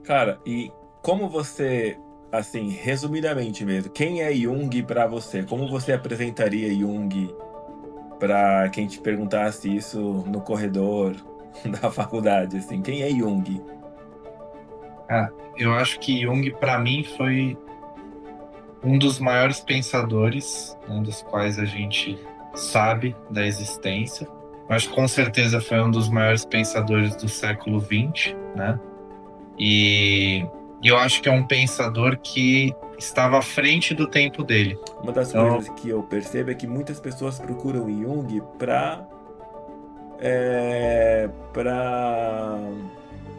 Cara, e como você, assim, resumidamente mesmo, quem é Jung pra você? Como você apresentaria Jung pra quem te perguntasse isso no corredor da faculdade, assim? Quem é Jung? Eu acho que Jung, para mim, foi um dos maiores pensadores, né, dos quais a gente sabe da existência. Eu acho que com certeza foi um dos maiores pensadores do século XX, né? E eu acho que é um pensador que estava à frente do tempo dele. Uma das Então, coisas que eu percebo é que muitas pessoas procuram Jung para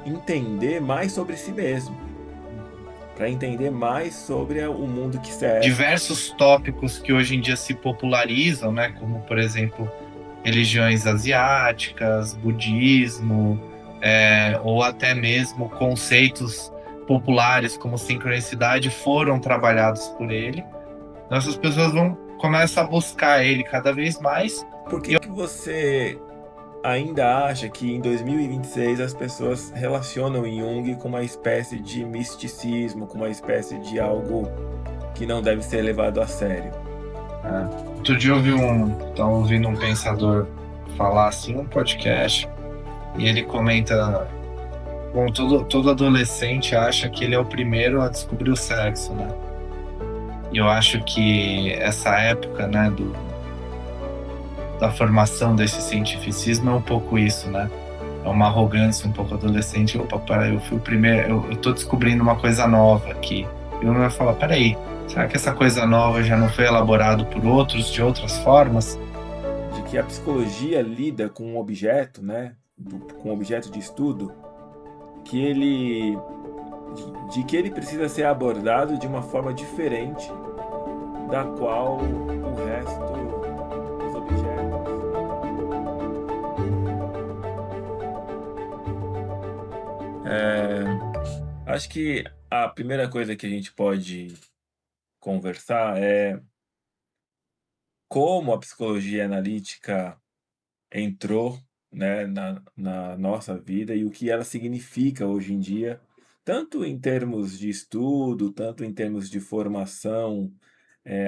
entender mais sobre si mesmo, para entender mais sobre o mundo que cerca. diversos tópicos que hoje em dia se popularizam, né? Como, por exemplo, religiões asiáticas, budismo, ou até mesmo conceitos populares como sincronicidade foram trabalhados por ele. Então, essas pessoas vão começam a buscar ele cada vez mais. Por que que você ainda acha que em 2026 as pessoas relacionam Jung com uma espécie de misticismo, com uma espécie de algo que não deve ser levado a sério? Né? Outro dia estava ouvindo um pensador falar assim, um podcast, e ele comenta, bom, todo adolescente acha que ele é o primeiro a descobrir o sexo, né? E eu acho que essa época, né, da formação desse cientificismo é um pouco isso, né? É uma arrogância um pouco adolescente. Opa, peraí, eu fui o primeiro, eu tô descobrindo uma coisa nova aqui. E eu vai falar, peraí, será que essa coisa nova já não foi elaborado por outros de outras formas? De que a psicologia lida com um objeto, né, com um objeto de estudo, que ele de que ele precisa ser abordado de uma forma diferente da qual o resto dos objetos. Acho que a primeira coisa que a gente pode conversar é como a psicologia analítica entrou, né, na nossa vida e o que ela significa hoje em dia, tanto em termos de estudo, tanto em termos de formação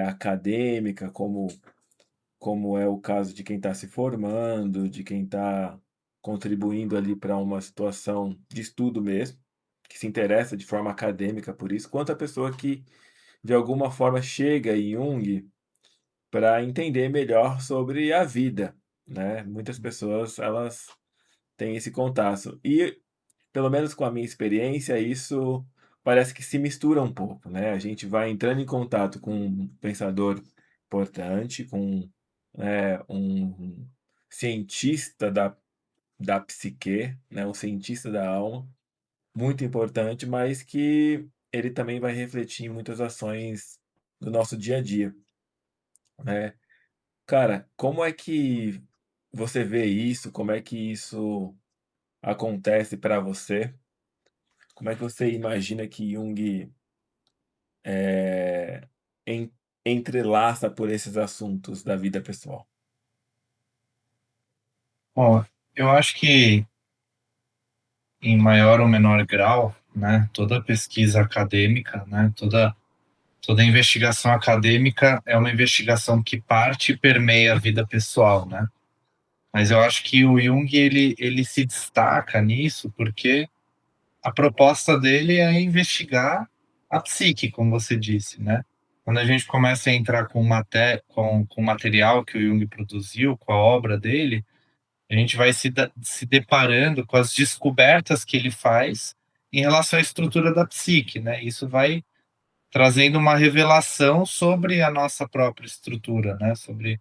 acadêmica, como é o caso de quem está se formando, de quem está contribuindo ali para uma situação de estudo mesmo, que se interessa de forma acadêmica por isso, quanto a pessoa que de alguma forma chega em Jung para entender melhor sobre a vida, né? Muitas pessoas elas têm esse contato e, pelo menos com a minha experiência, isso parece que se mistura um pouco, né? A gente vai entrando em contato com um pensador importante, com um cientista da psique, né? Um cientista da alma, muito importante, mas que ele também vai refletir em muitas ações do nosso dia a dia, né? Cara, como é que você vê isso? Como é que isso acontece para você? Como é que você imagina que Jung eh, en entrelaça por esses assuntos da vida pessoal? Bom, eu acho que em maior ou menor grau, né, toda pesquisa acadêmica, né, toda investigação acadêmica é uma investigação que parte e permeia a vida pessoal, né? Mas eu acho que o Jung ele se destaca nisso porque a proposta dele é investigar a psique, como você disse, né? Quando a gente começa a entrar com o material que o Jung produziu, com a obra dele, a gente vai se deparando com as descobertas que ele faz em relação à estrutura da psique, né? Isso vai trazendo uma revelação sobre a nossa própria estrutura, né? Sobre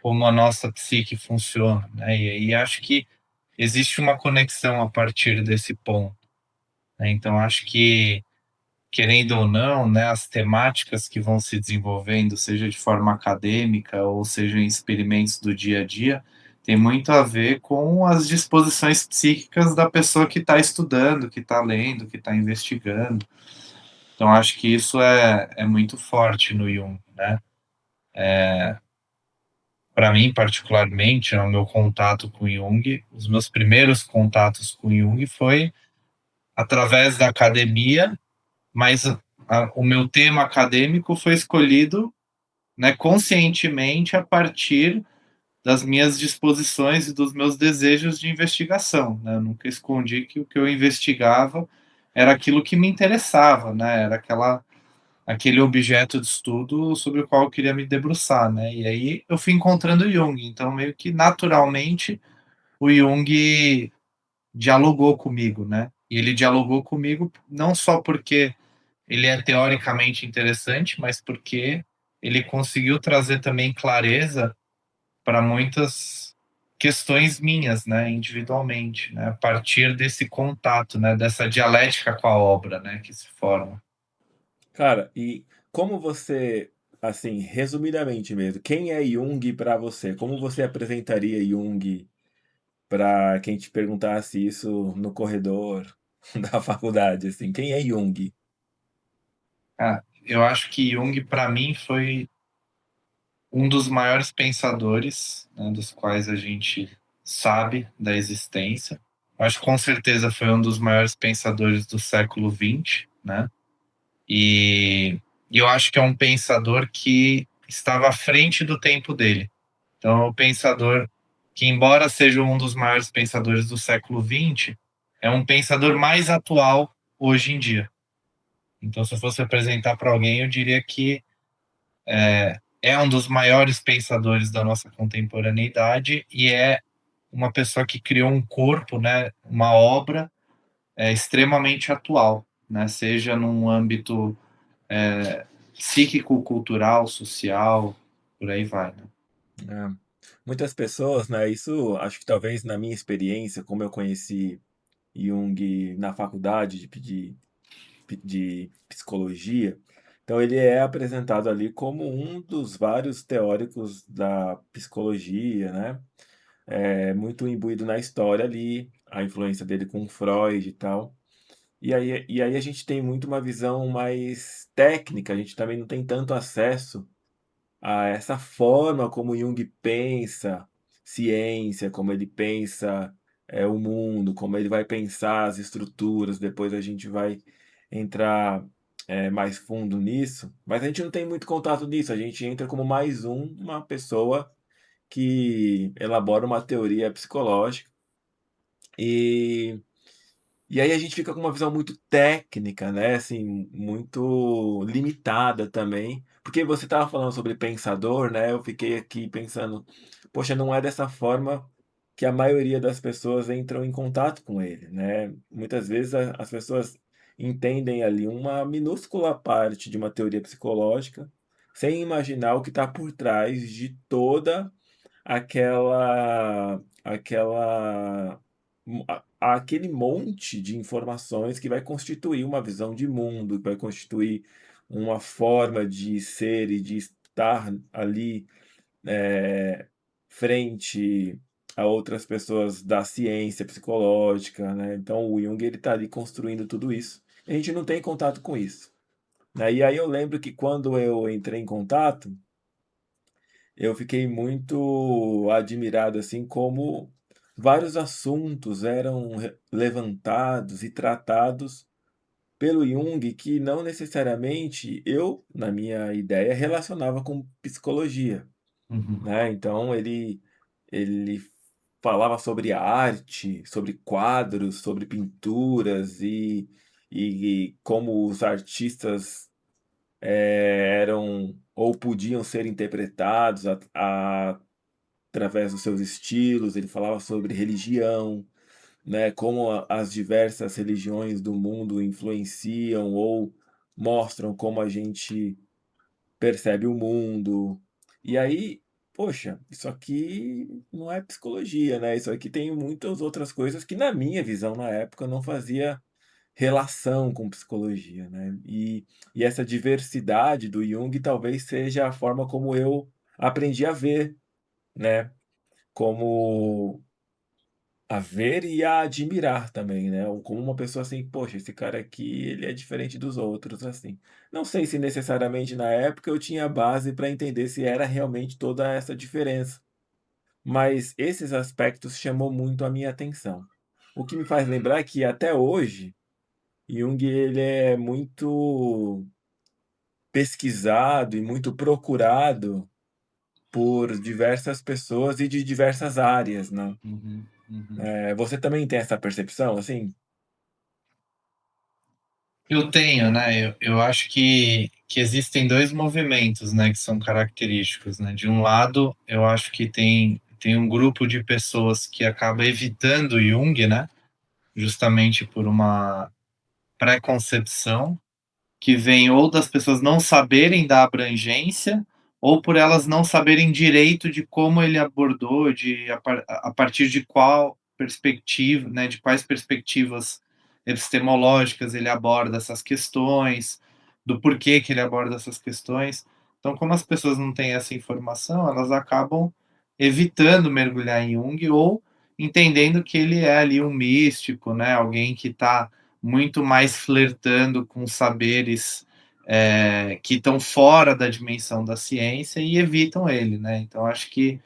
como a nossa psique funciona, né? E acho que existe uma conexão a partir desse ponto, né? Então acho que, querendo ou não, né, as temáticas que vão se desenvolvendo, seja de forma acadêmica ou seja em experimentos do dia a dia, tem muito a ver com as disposições psíquicas da pessoa que está estudando, que está lendo, que está investigando. Então acho que isso é muito forte no Jung, né? Para mim, particularmente, no meu contato com Jung, os meus primeiros contatos com Jung foi através da academia, mas o meu tema acadêmico foi escolhido, né, conscientemente a partir das minhas disposições e dos meus desejos de investigação, né? Eu nunca escondi que o que eu investigava era aquilo que me interessava, né? Era aquele objeto de estudo sobre o qual eu queria me debruçar, né? E aí eu fui encontrando Jung, então meio que naturalmente o Jung dialogou comigo, né? E ele dialogou comigo não só porque ele é teoricamente interessante, mas porque ele conseguiu trazer também clareza para muitas questões minhas, né, individualmente, né, a partir desse contato, né, dessa dialética com a obra, né, que se forma. Cara, e como você, assim, resumidamente mesmo, quem é Jung para você? Como você apresentaria Jung para quem te perguntasse isso no corredor da faculdade, assim? Quem é Jung? Ah, eu acho que Jung, para mim, foi um dos maiores pensadores, né, dos quais a gente sabe da existência. Eu acho que com certeza foi um dos maiores pensadores do século XX, né? E, e eu acho que é um pensador que estava à frente do tempo dele. Então, é um pensador que, embora seja um dos maiores pensadores do século XX, é um pensador mais atual hoje em dia. Então, se eu fosse apresentar para alguém, eu diria que é um dos maiores pensadores da nossa contemporaneidade e é uma pessoa que criou um corpo, né, uma obra extremamente atual, né, seja num âmbito psíquico, cultural, social, por aí vai. Né? É, muitas pessoas, né, isso acho que talvez na minha experiência, como eu conheci Jung na faculdade de psicologia, então ele é apresentado ali como um dos vários teóricos da psicologia, né? É muito imbuído na história ali, a influência dele com Freud e tal. E aí a gente tem muito uma visão mais técnica, a gente também não tem tanto acesso a essa forma como Jung pensa ciência, como ele pensa, o mundo, como ele vai pensar as estruturas, depois a gente vai entrar, mais fundo nisso, mas a gente não tem muito contato nisso, a gente entra como mais uma pessoa que elabora uma teoria psicológica, e e aí a gente fica com uma visão muito técnica, né, assim, muito limitada também, porque você estava falando sobre pensador, né, eu fiquei aqui pensando: "Poxa, não é dessa forma que a maioria das pessoas entram em contato com ele", né. Muitas vezes as pessoas entendem ali uma minúscula parte de uma teoria psicológica, sem imaginar o que está por trás de toda aquela aquele monte de informações que vai constituir uma visão de mundo, que vai constituir uma forma de ser e de estar ali, eh, frente a outras pessoas da ciência psicológica, né. Então o Jung ele está ali construindo tudo isso, e a gente não tem contato com isso, né. E aí eu lembro que quando eu entrei em contato, eu fiquei muito admirado, assim, como vários assuntos eram levantados e tratados pelo Jung que não necessariamente eu, na minha ideia, relacionava com psicologia, Uhum. né. Então ele falava sobre arte, sobre quadros, sobre pinturas e como os artistas eram ou podiam ser interpretados através dos seus estilos, ele falava sobre religião, né, como as diversas religiões do mundo influenciam ou mostram como a gente percebe o mundo. E aí, poxa, isso aqui não é psicologia, né? Isso aqui tem muitas outras coisas que, na minha visão, na época, não fazia relação com psicologia, né? E essa diversidade do Jung talvez seja a forma como eu aprendi a ver, né? Como a ver e a admirar também, né, ou como uma pessoa assim: "Poxa, esse cara aqui, ele é diferente dos outros", assim. Não sei se necessariamente na época eu tinha base para entender se era realmente toda essa diferença, mas esses aspectos chamou muito a minha atenção. O que me faz lembrar que até hoje, Jung ele é muito pesquisado e muito procurado por diversas pessoas e de diversas áreas, né. Uhum, uhum. Você também tem essa percepção, assim? Eu tenho, né, eu acho que existem 2 movimentos, né, que são característicos, né. De um lado, eu acho que tem um grupo de pessoas que acaba evitando Jung, né, justamente por uma preconcepção, que vem ou das pessoas não saberem da abrangência, ou por elas não saberem direito de como ele abordou, de a partir de qual perspectiva, né, de quais perspectivas epistemológicas ele aborda essas questões, do porquê que ele aborda essas questões. Então, como as pessoas não têm essa informação, elas acabam evitando mergulhar em Jung ou entendendo que ele é ali um místico, né, alguém que está muito mais flertando com saberes que estão fora da dimensão da ciência e evitam ele, né? Então acho que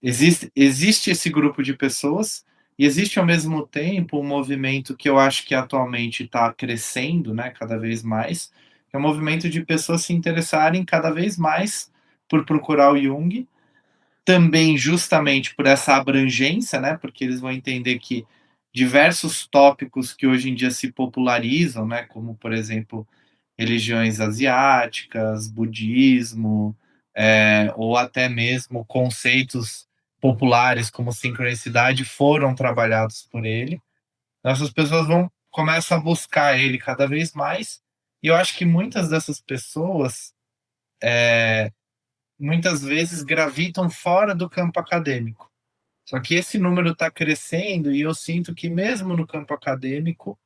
existe esse grupo de pessoas e existe ao mesmo tempo um movimento que eu acho que atualmente está crescendo, né, cada vez mais, que é o movimento de pessoas se interessarem cada vez mais por procurar o Jung, também justamente por essa abrangência, né, porque eles vão entender que diversos tópicos que hoje em dia se popularizam, né, como por exemplo religiões asiáticas, budismo, ou até mesmo conceitos populares como sincronicidade foram trabalhados por ele. Então, essas pessoas vão começam a buscar ele cada vez mais, e eu acho que muitas dessas pessoas, muitas vezes gravitam fora do campo acadêmico. Só que esse número está crescendo e eu sinto que mesmo no campo acadêmico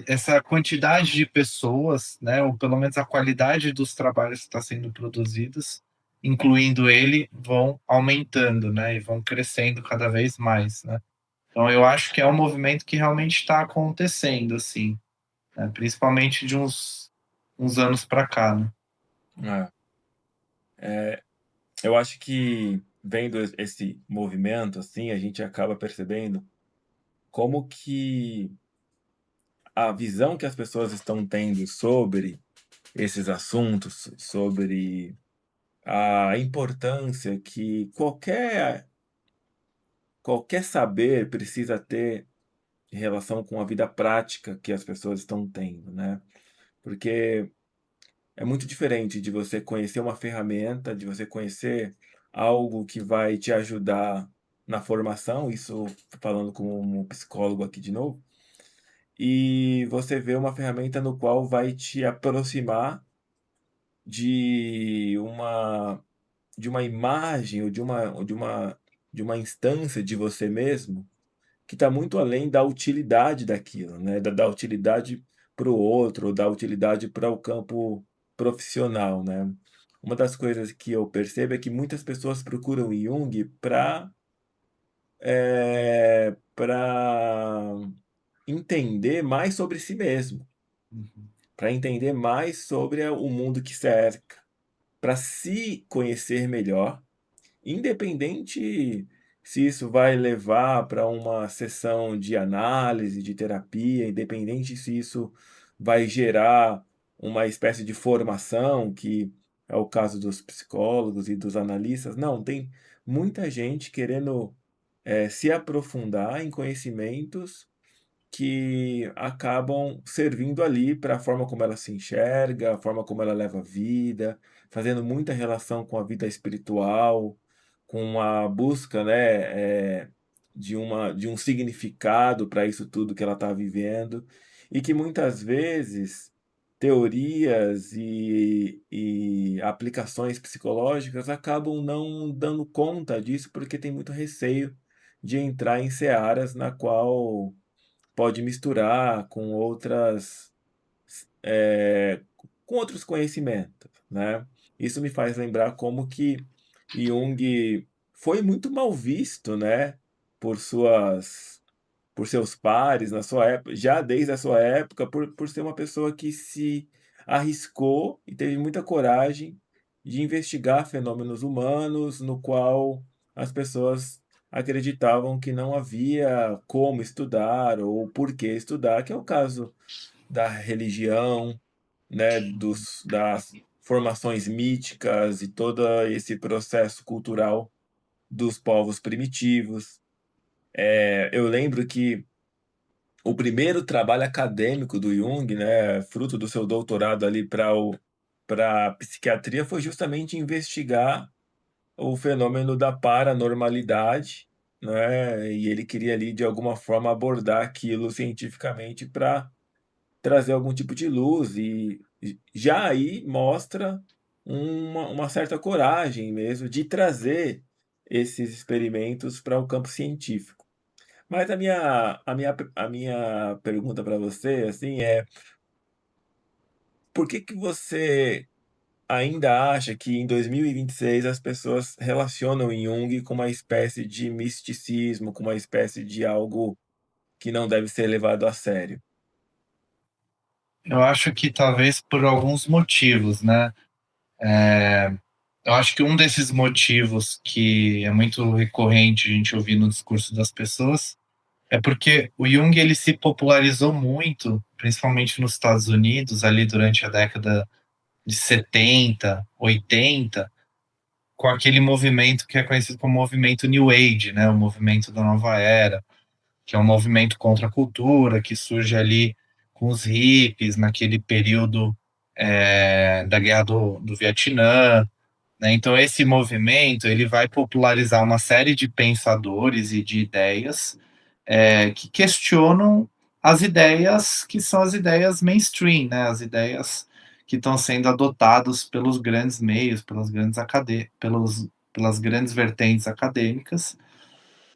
essa quantidade de pessoas, né, ou pelo menos a qualidade dos trabalhos que está sendo produzidos, incluindo ele, vão aumentando, né, e vão crescendo cada vez mais, né. Então eu acho que é um movimento que realmente está acontecendo, assim, né, principalmente de uns anos para cá, né. É. Eu acho que vendo esse movimento, assim, a gente acaba percebendo como que a visão que as pessoas estão tendo sobre esses assuntos, sobre a importância que qualquer saber precisa ter em relação com a vida prática que as pessoas estão tendo, né. Porque é muito diferente de você conhecer uma ferramenta, de você conhecer algo que vai te ajudar na formação, isso falando como um psicólogo aqui de novo, e você vê uma ferramenta no qual vai te aproximar de uma imagem ou de uma instância de você mesmo que está muito além da utilidade daquilo, né, da utilidade para o outro, ou da utilidade para o campo profissional, né. Uma das coisas que eu percebo é que muitas pessoas procuram Jung para entender mais sobre si mesmo, Uhum, para entender mais sobre o mundo que cerca, para se conhecer melhor. Independente se isso vai levar para uma sessão de análise, de terapia, independente se isso vai gerar uma espécie de formação, que é o caso dos psicólogos e dos analistas. Não, tem muita gente querendo, se aprofundar em conhecimentos que acabam servindo ali para a forma como ela se enxerga, a forma como ela leva a vida, fazendo muita relação com a vida espiritual, com a busca, né, de um significado para isso tudo que ela está vivendo, e que muitas vezes teorias e aplicações psicológicas acabam não dando conta disso, porque tem muito receio de entrar em searas na qual pode misturar eh, com outros conhecimentos, né. Isso me faz lembrar como que Jung foi muito mal visto, né, por suas por seus pares na sua época, já desde a sua época, por ser uma pessoa que se arriscou e teve muita coragem de investigar fenômenos humanos, no qual as pessoas acreditavam que não havia como estudar ou por que estudar, que é o caso da religião, né, das formações míticas e todo esse processo cultural dos povos primitivos. Eu lembro que o primeiro trabalho acadêmico do Jung, né, fruto do seu doutorado ali para psiquiatria, foi justamente investigar o fenômeno da paranormalidade, né, e ele queria ali de alguma forma abordar aquilo cientificamente para trazer algum tipo de luz e já aí mostra uma certa coragem mesmo de trazer esses experimentos para o campo científico. Mas a minha pergunta para você, assim, é: por que que você ainda acha que em 2026 as pessoas relacionam Jung com uma espécie de misticismo, com uma espécie de algo que não deve ser levado a sério? Eu acho que talvez por alguns motivos, né? Eu acho que um desses motivos que é muito recorrente a gente ouvir no discurso das pessoas é porque o Jung ele se popularizou muito, principalmente nos Estados Unidos, ali durante a década de 70, 80, com aquele movimento que é conhecido como movimento New Age, né? O movimento da nova era, que é um movimento contra a cultura, que surge ali com os hippies, naquele período da guerra do Vietnã, né? Então esse movimento ele vai popularizar uma série de pensadores e de ideias que questionam as ideias que são as ideias mainstream, né? As ideias que estão sendo adotadas pelos grandes meios, pelas grandes vertentes acadêmicas.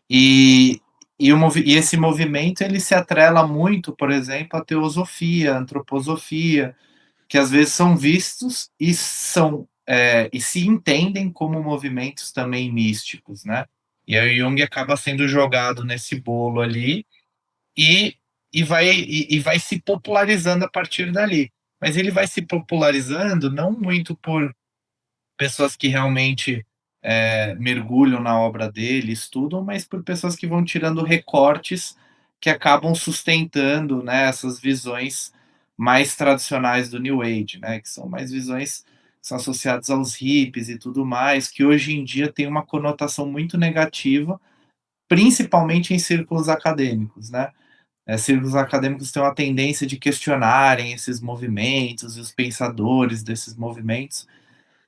E, e esse movimento ele se atrela muito, por exemplo, à teosofia, à antroposofia, que às vezes são vistos e se entendem como movimentos também místicos, né? E aí o Jung acaba sendo jogado nesse bolo ali e, e vai se popularizando a partir dali. Mas ele vai se popularizando não muito por pessoas que realmente mergulham na obra dele, estudam, mas por pessoas que vão tirando recortes que acabam sustentando, né, essas visões mais tradicionais do New Age, né, que são mais visões que são associadas aos hippies e tudo mais, que hoje em dia tem uma conotação muito negativa, principalmente em círculos acadêmicos, né? Círculos acadêmicos têm uma tendência de questionarem esses movimentos e os pensadores desses movimentos,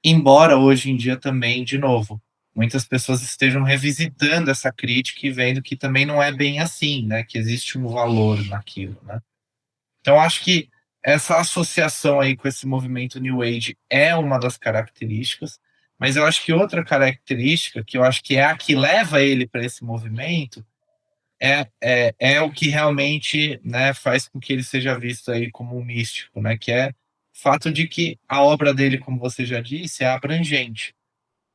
embora hoje em dia também, de novo, muitas pessoas estejam revisitando essa crítica e vendo que também não é bem assim, né? Que existe um valor naquilo, né? Então, acho que essa associação aí com esse movimento New Age é uma das características, mas eu acho que outra característica, que eu acho que é a que leva ele para esse movimento, é o que realmente, né, faz com que ele seja visto aí como um místico, né? Que é o fato de que a obra dele, como você já disse, é abrangente.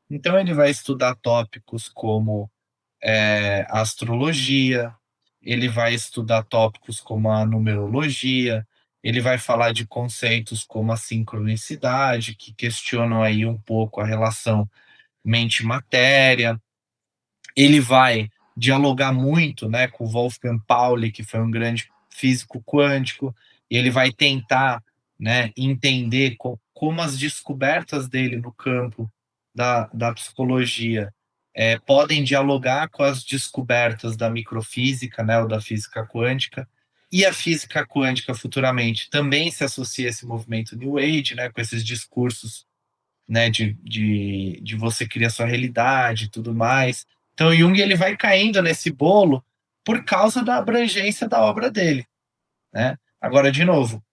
Então ele vai estudar tópicos como a astrologia, ele vai estudar tópicos como a numerologia, ele vai falar de conceitos como a sincronicidade, que questionam aí um pouco a relação mente-matéria. Ele vai dialogar muito, né, com Wolfgang Pauli, que foi um grande físico quântico, e ele vai tentar, né, entender como as descobertas dele no campo da psicologia podem dialogar com as descobertas da microfísica, né, ou da física quântica, e a física quântica futuramente também se associa a esse movimento New Age, né, com esses discursos, né, de você criar sua realidade e tudo mais. Então, o Jung ele vai caindo nesse bolo por causa da abrangência da obra dele, né? Agora, de novo,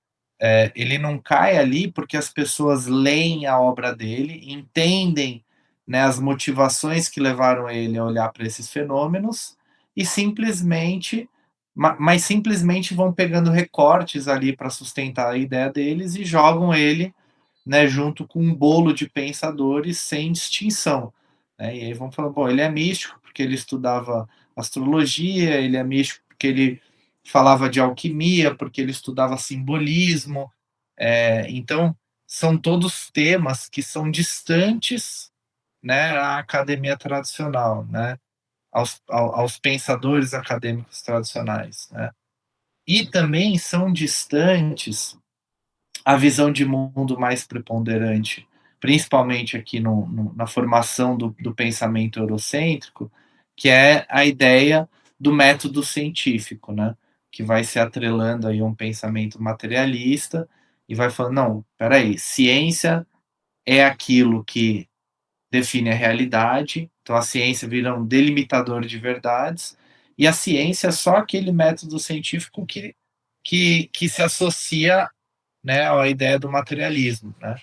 ele não cai ali porque as pessoas leem a obra dele, entendem, né, as motivações que levaram ele a olhar para esses fenômenos e simplesmente, mas simplesmente vão pegando recortes ali para sustentar a ideia deles e jogam ele, né, junto com um bolo de pensadores sem distinção. Né? E aí vão falando, bom, ele é místico porque ele estudava astrologia, ele é místico porque ele falava de alquimia, porque ele estudava simbolismo. Então, são todos temas que são distantes, né, à academia tradicional. Né? aos pensadores acadêmicos tradicionais, né? E também são distantes a visão de mundo mais preponderante, principalmente aqui na formação do pensamento eurocêntrico, que é a ideia do método científico, né? Que vai se atrelando aí a um pensamento materialista e vai falando, não, peraí, ciência é aquilo que define a realidade, então a ciência vira um delimitador de verdades, e a ciência é só aquele método científico que se associa, né, à ideia do materialismo, né?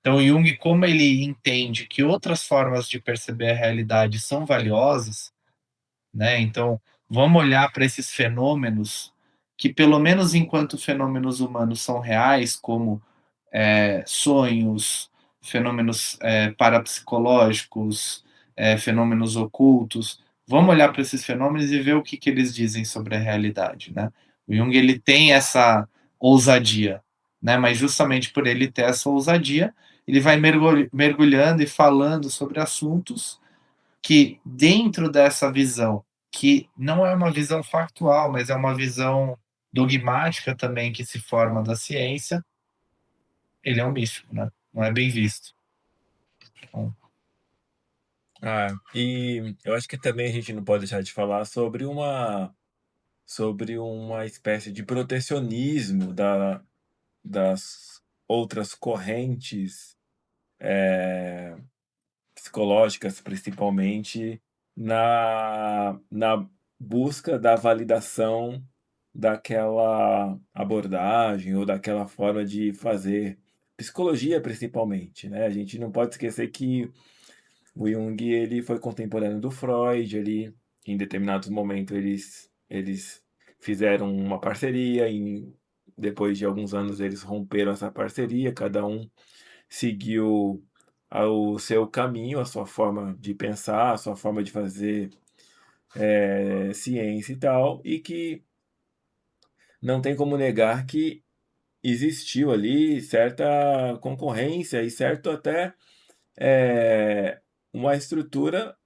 Então Jung, como ele entende que outras formas de perceber a realidade são valiosas, né? Então vamos olhar para esses fenômenos que, pelo menos enquanto fenômenos humanos são reais, como sonhos, fenômenos parapsicológicos, fenômenos ocultos. Vamos olhar para esses fenômenos e ver o que eles dizem sobre a realidade, né? O Jung, ele tem essa ousadia, né? Mas justamente por ele ter essa ousadia, ele vai mergulhando e falando sobre assuntos que, dentro dessa visão, que não é uma visão factual, mas é uma visão dogmática também que se forma da ciência, ele é um místico, né? Não é bem visto. Então, E eu acho que também a gente não pode deixar de falar sobre uma espécie de protecionismo das outras correntes psicológicas, principalmente na busca da validação daquela abordagem ou daquela forma de fazer psicologia, principalmente, né? A gente não pode esquecer que o Jung, ele foi contemporâneo do Freud, ele, em determinados momentos eles fizeram uma parceria, depois de alguns anos eles romperam essa parceria, cada um seguiu o seu caminho, a sua forma de pensar, a sua forma de fazer ciência e tal, e que não tem como negar que existiu ali certa concorrência e certo até uma estrutura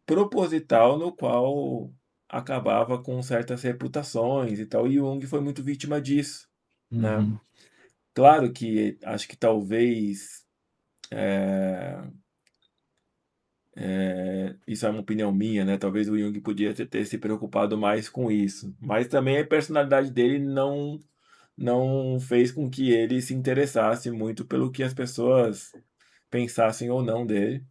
proposital no qual acabava com certas reputações e tal, e Jung foi muito vítima disso, né. uhum. Claro que acho que talvez, isso é uma opinião minha, né, talvez o Jung podia ter se preocupado mais com isso, mas também a personalidade dele não fez com que ele se interessasse muito pelo que as pessoas pensassem ou não dele,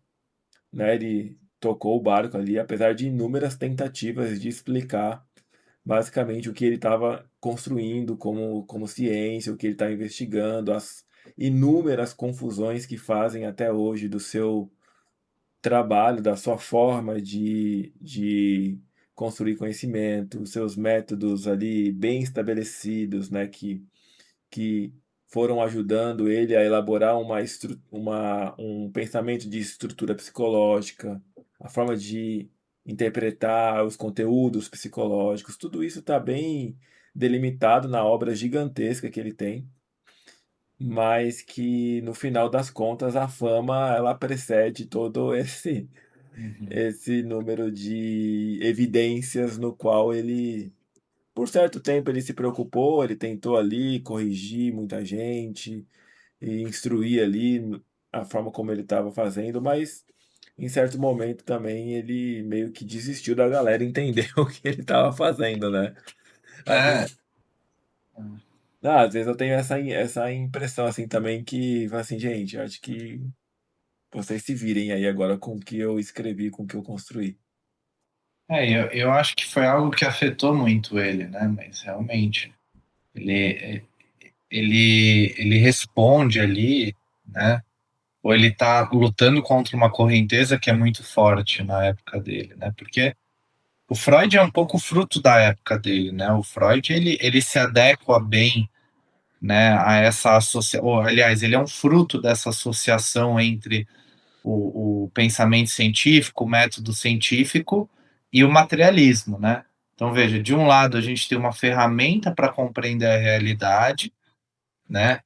né, ele tocou o barco ali, apesar de inúmeras tentativas de explicar basicamente o que ele estava construindo como ciência, o que ele está investigando, as inúmeras confusões que fazem até hoje do seu trabalho, da sua forma de construir conhecimento, os seus métodos ali bem estabelecidos, né, que foram ajudando ele a elaborar um pensamento de estrutura psicológica, a forma de interpretar os conteúdos psicológicos, tudo isso está bem delimitado na obra gigantesca que ele tem, mas que no final das contas a fama ela precede todo Uhum. esse número de evidências no qual ele por certo tempo ele se preocupou, ele tentou ali corrigir muita gente e instruir ali a forma como ele estava fazendo, mas em certo momento também ele meio que desistiu da galera entender o que ele estava fazendo, né. Às É, vezes às vezes eu tenho essa impressão, assim, também que fala assim: "Gente, eu acho que vocês se virem aí agora com o que eu escrevi, com o que eu construí". eu acho que foi algo que afetou muito ele, né? Mas realmente ele ele responde ali, né? Ou ele está lutando contra uma correnteza que é muito forte na época dele, né? Porque o Freud é um pouco fruto da época dele, né? O Freud ele se adequa bem, né, a essa associação. Aliás, ele é um fruto dessa associação entre o pensamento científico, o método científico e o materialismo, né? Então veja, de um lado a gente tem uma ferramenta para compreender a realidade, né?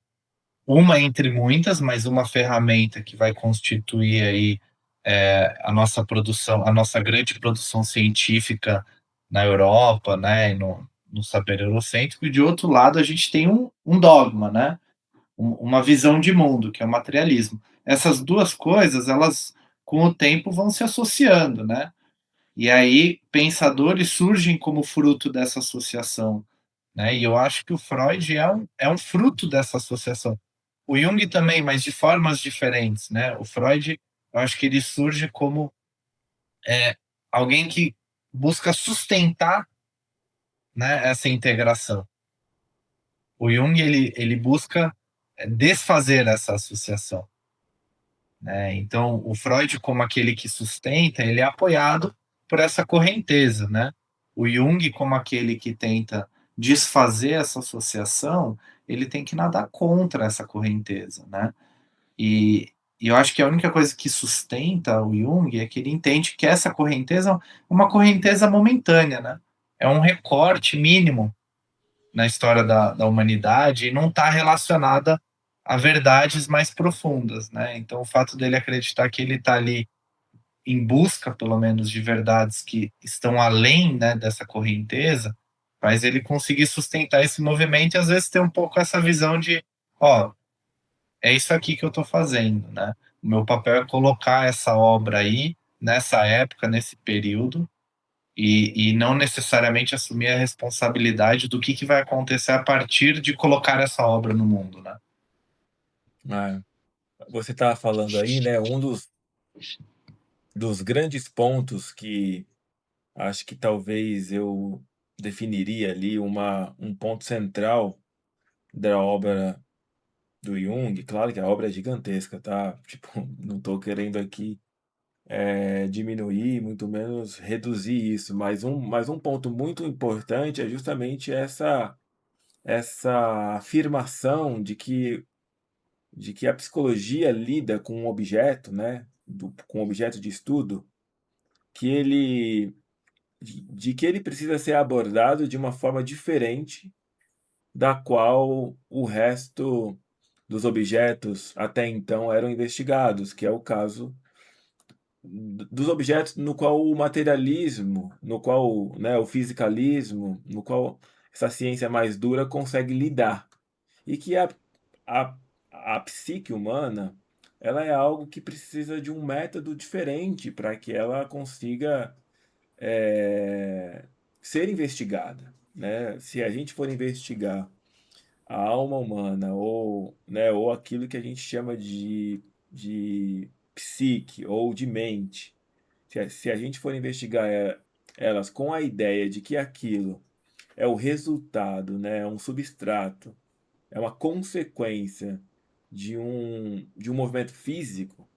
Uma entre muitas, mas uma ferramenta que vai constituir aí a nossa produção, a nossa grande produção científica na Europa, né, e no saber eurocêntrico, e de outro lado a gente tem um dogma, né, uma visão de mundo, que é o materialismo. Essas duas coisas, elas com o tempo vão se associando, né? E aí pensadores surgem como fruto dessa associação, né? E eu acho que o Freud é um fruto dessa associação. O Jung também, mas de formas diferentes, né? O Freud, eu acho que ele surge como é, alguém que busca sustentar, né, essa integração. O Jung ele busca desfazer essa associação, né? Então o Freud como aquele que sustenta, ele é apoiado por essa correnteza, né? O Jung como aquele que tenta desfazer essa associação, ele tem que nadar contra essa correnteza, né? E eu acho que a única coisa que sustenta o Jung é que ele entende que essa correnteza é uma correnteza momentânea, né? É um recorte mínimo na história da humanidade e não está relacionada a verdades mais profundas, né? Então, o fato dele acreditar que ele está ali em busca, pelo menos, de verdades que estão além, né, dessa correnteza, faz ele conseguir sustentar esse movimento e às vezes ter um pouco essa visão de, ó, é isso aqui que eu estou fazendo, né? O meu papel é colocar essa obra aí nessa época, nesse período, e não necessariamente assumir a responsabilidade do que vai acontecer a partir de colocar essa obra no mundo, né? É, você estava falando aí, né, um dos grandes pontos que acho que talvez eu definiria ali um ponto central da obra do Jung. Claro que a obra é gigantesca, tá? Tipo, não estou querendo aqui diminuir, muito menos reduzir isso, mas um ponto muito importante é justamente essa afirmação de que a psicologia lida com um objeto, né, com um objeto de estudo, que de que ele precisa ser abordado de uma forma diferente da qual o resto dos objetos até então eram investigados, que é o caso dos objetos no qual o materialismo, no qual, né, o fisicalismo, no qual essa ciência mais dura consegue lidar. E que a, a psique humana, ela é algo que precisa de um método diferente para que ela consiga é, ser investigada. Né? Se a gente for investigar a alma humana ou, né, ou aquilo que a gente chama de psique ou de mente, se a gente for investigar elas com a ideia de que aquilo é o resultado, né, é um substrato, é uma consequência de um movimento físico,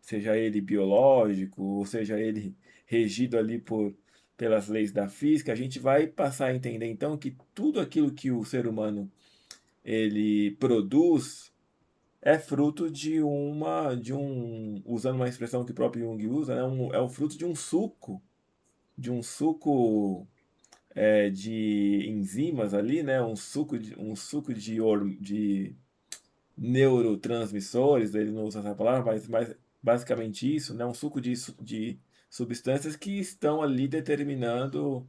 seja ele biológico, ou seja ele regido ali pelas leis da física, a gente vai passar a entender então que tudo aquilo que o ser humano ele produz é fruto usando uma expressão que o próprio Jung usa, né, é o fruto de um suco de enzimas ali, né, de neurotransmissores, ele não usa essa palavra, mas basicamente isso, né, um suco de substâncias que estão ali determinando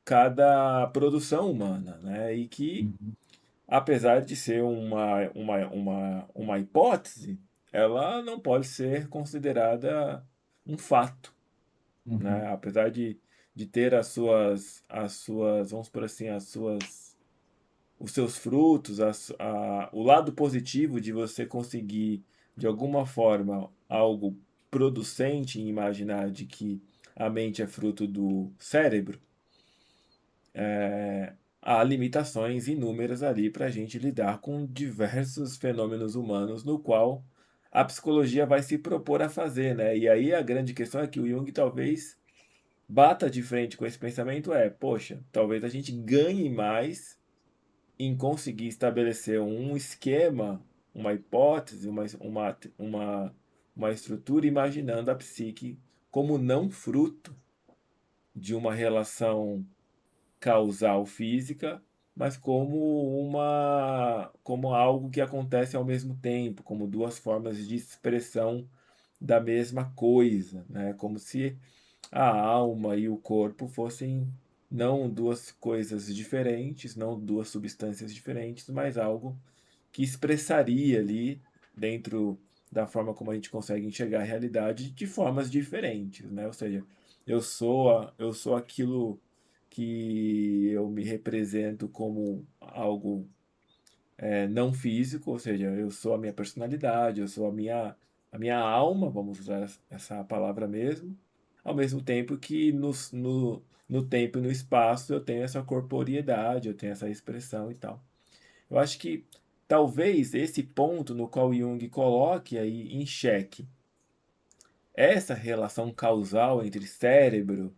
cada produção humana, né, e que Uhum, apesar de ser uma hipótese, ela não pode ser considerada um fato, uhum, né? Apesar de ter as suas, vamos por assim, os seus frutos, o lado positivo de você conseguir, de alguma forma, algo producente em imaginar de que a mente é fruto do cérebro, há limitações inúmeras ali para a gente lidar com diversos fenômenos humanos, no qual a psicologia vai se propor a fazer, né? E aí a grande questão é que o Jung talvez bata de frente com esse pensamento poxa, talvez a gente ganhe mais em conseguir estabelecer um esquema, uma hipótese, uma estrutura imaginando a psique como não fruto de uma relação causal física, mas como algo que acontece ao mesmo tempo, como duas formas de expressão da mesma coisa, né? Como se a alma e o corpo fossem não duas coisas diferentes, não duas substâncias diferentes, mas algo que expressaria ali dentro da forma como a gente consegue enxergar a realidade de formas diferentes, né? Ou seja, eu sou aquilo que eu me represento como algo não físico, ou seja, eu sou a minha personalidade, eu sou a minha alma, vamos usar essa palavra mesmo, ao mesmo tempo que no tempo e no espaço eu tenho essa corporeidade, eu tenho essa expressão e tal. Eu acho que talvez esse ponto no qual Jung coloque aí em xeque essa relação causal entre cérebro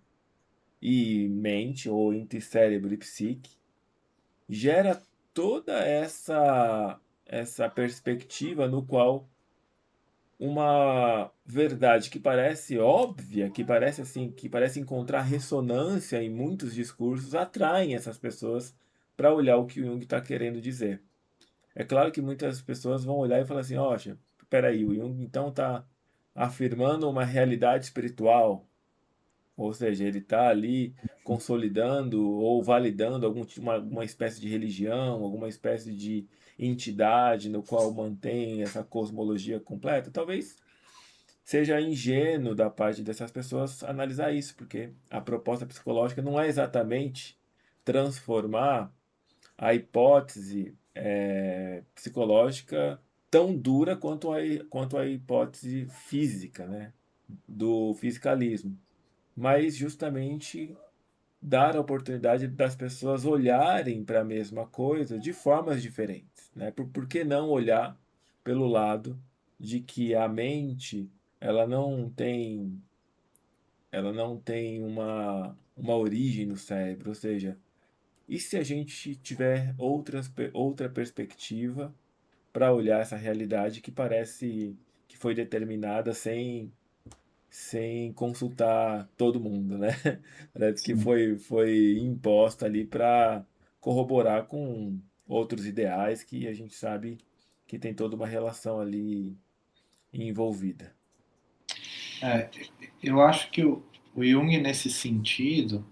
e mente, ou entre cérebro e psique, gera toda essa perspectiva no qual uma verdade que parece óbvia, que parece assim, que parece encontrar ressonância em muitos discursos, atraem essas pessoas para olhar o que o Jung está querendo dizer. É claro que muitas pessoas vão olhar e falar assim, ó, peraí, o Jung então está afirmando uma realidade espiritual, ou seja, ele está ali consolidando ou validando uma espécie de religião, alguma espécie de entidade no qual mantém essa cosmologia completa. Talvez seja ingênuo da parte dessas pessoas analisar isso, porque a proposta psicológica não é exatamente transformar a hipótese psicológica tão dura quanto a hipótese física, né, do fisicalismo, mas justamente dar a oportunidade das pessoas olharem para a mesma coisa de formas diferentes, né? Por que não olhar pelo lado de que a mente ela não tem ela não tem uma origem no cérebro, ou seja, e se a gente tiver outra perspectiva para olhar essa realidade que parece que foi determinada sem consultar todo mundo, né? Parece que Sim. foi imposta ali para corroborar com outros ideais que a gente sabe que tem toda uma relação ali envolvida. É, eu acho que o Jung, nesse sentido,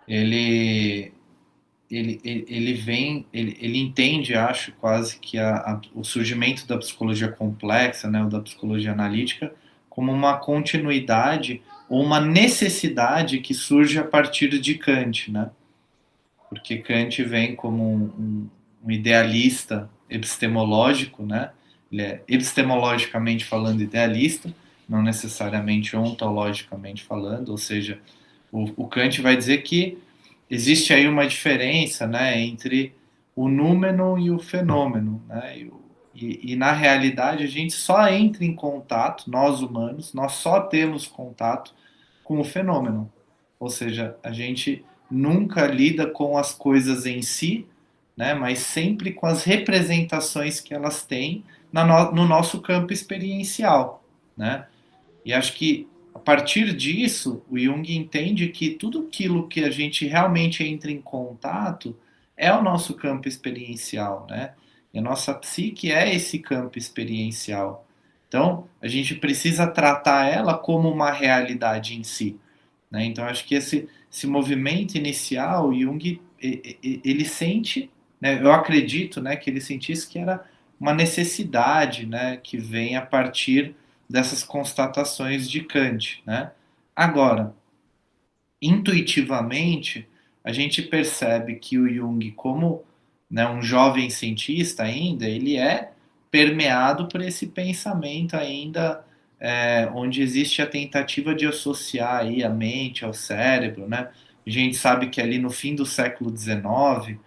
ele, ele vem, ele entende, acho, quase que o surgimento da psicologia complexa, né, ou da psicologia analítica, como uma continuidade ou uma necessidade que surge a partir de Kant, né? Porque Kant vem como um idealista epistemológico, né? Ele é epistemologicamente falando idealista, não necessariamente ontologicamente falando, ou seja, o Kant vai dizer que existe aí uma diferença, né, entre o númeno e o fenômeno, né? E na realidade a gente só entra em contato, nós humanos, nós só temos contato com o fenômeno. Ou seja, a gente nunca lida com as coisas em si, né, mas sempre com as representações que elas têm no nosso campo experiencial, né? E acho que a partir disso, o Jung entende que tudo aquilo que a gente realmente entra em contato é o nosso campo experiencial, né? E a nossa psique é esse campo experiencial. Então, a gente precisa tratar ela como uma realidade em si, né? Então, acho que esse movimento inicial, Jung, ele sente, né, eu acredito, né, que ele sentisse que era uma necessidade, né, que vem a partir dessas constatações de Kant, né? Agora, intuitivamente, a gente percebe que o Jung, como, né, um jovem cientista ainda, ele é permeado por esse pensamento ainda onde existe a tentativa de associar aí a mente ao cérebro, né? A gente sabe que ali no fim do século XIX,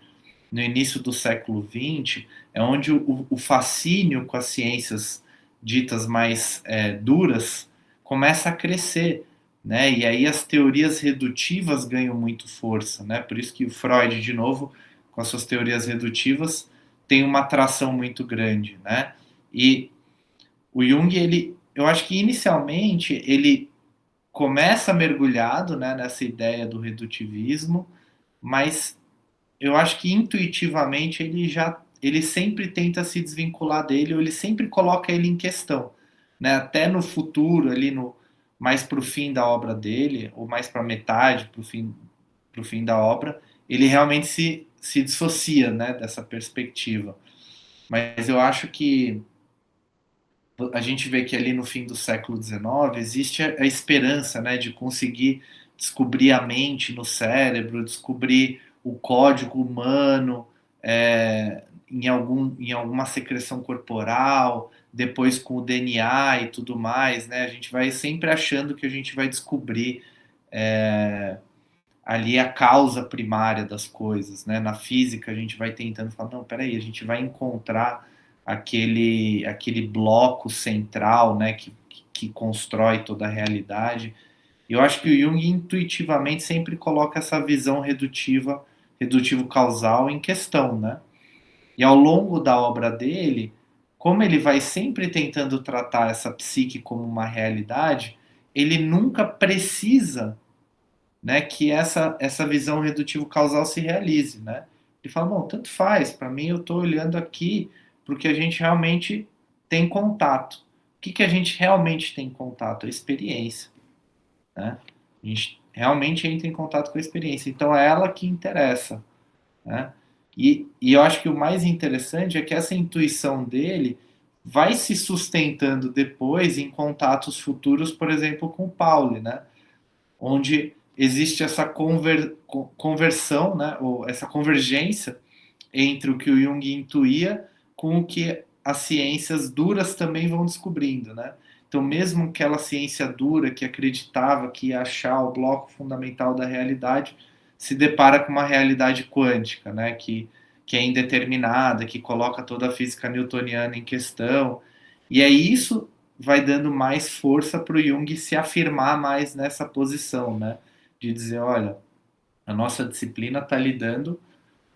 no início do século XX, é onde o fascínio com as ciências ditas mais duras começa a crescer, né? E aí as teorias redutivas ganham muito força, né? Por isso que o Freud, de novo, com as suas teorias redutivas, tem uma atração muito grande, né? E o Jung, eu acho que inicialmente ele começa mergulhado, né, nessa ideia do redutivismo, mas eu acho que intuitivamente ele sempre tenta se desvincular dele, ou ele sempre coloca ele em questão, né, até no futuro, ali no mais para o fim da obra dele, ou mais para metade, para o fim da obra, ele realmente se dissocia, né, dessa perspectiva. Mas eu acho que a gente vê que ali no fim do século XIX existe a esperança, né, de conseguir descobrir a mente no cérebro, descobrir o código humano em alguma secreção corporal, depois com o DNA e tudo mais, né? A gente vai sempre achando que a gente vai descobrir ali a causa primária das coisas, né? Na física a gente vai tentando falar, não, peraí, a gente vai encontrar aquele bloco central, né, que constrói toda a realidade. E eu acho que o Jung intuitivamente sempre coloca essa visão redutivo causal em questão, né? E ao longo da obra dele, como ele vai sempre tentando tratar essa psique como uma realidade, ele nunca precisa, né, que essa visão redutivo causal se realize, né? Ele fala, bom, tanto faz, para mim eu estou olhando aqui porque a gente realmente tem contato. O que a gente realmente tem contato? A experiência, né? A gente realmente entra em contato com a experiência. Então é ela que interessa, né? E eu acho que o mais interessante é que essa intuição dele vai se sustentando depois em contatos futuros, por exemplo, com o Pauli, né? Onde existe essa conversão, né, ou essa convergência entre o que o Jung intuía com o que as ciências duras também vão descobrindo, né? Então, mesmo aquela ciência dura que acreditava que ia achar o bloco fundamental da realidade, se depara com uma realidade quântica, né? Que é indeterminada, que coloca toda a física newtoniana em questão. E aí isso vai dando mais força para o Jung se afirmar mais nessa posição, né? De dizer, olha, a nossa disciplina está lidando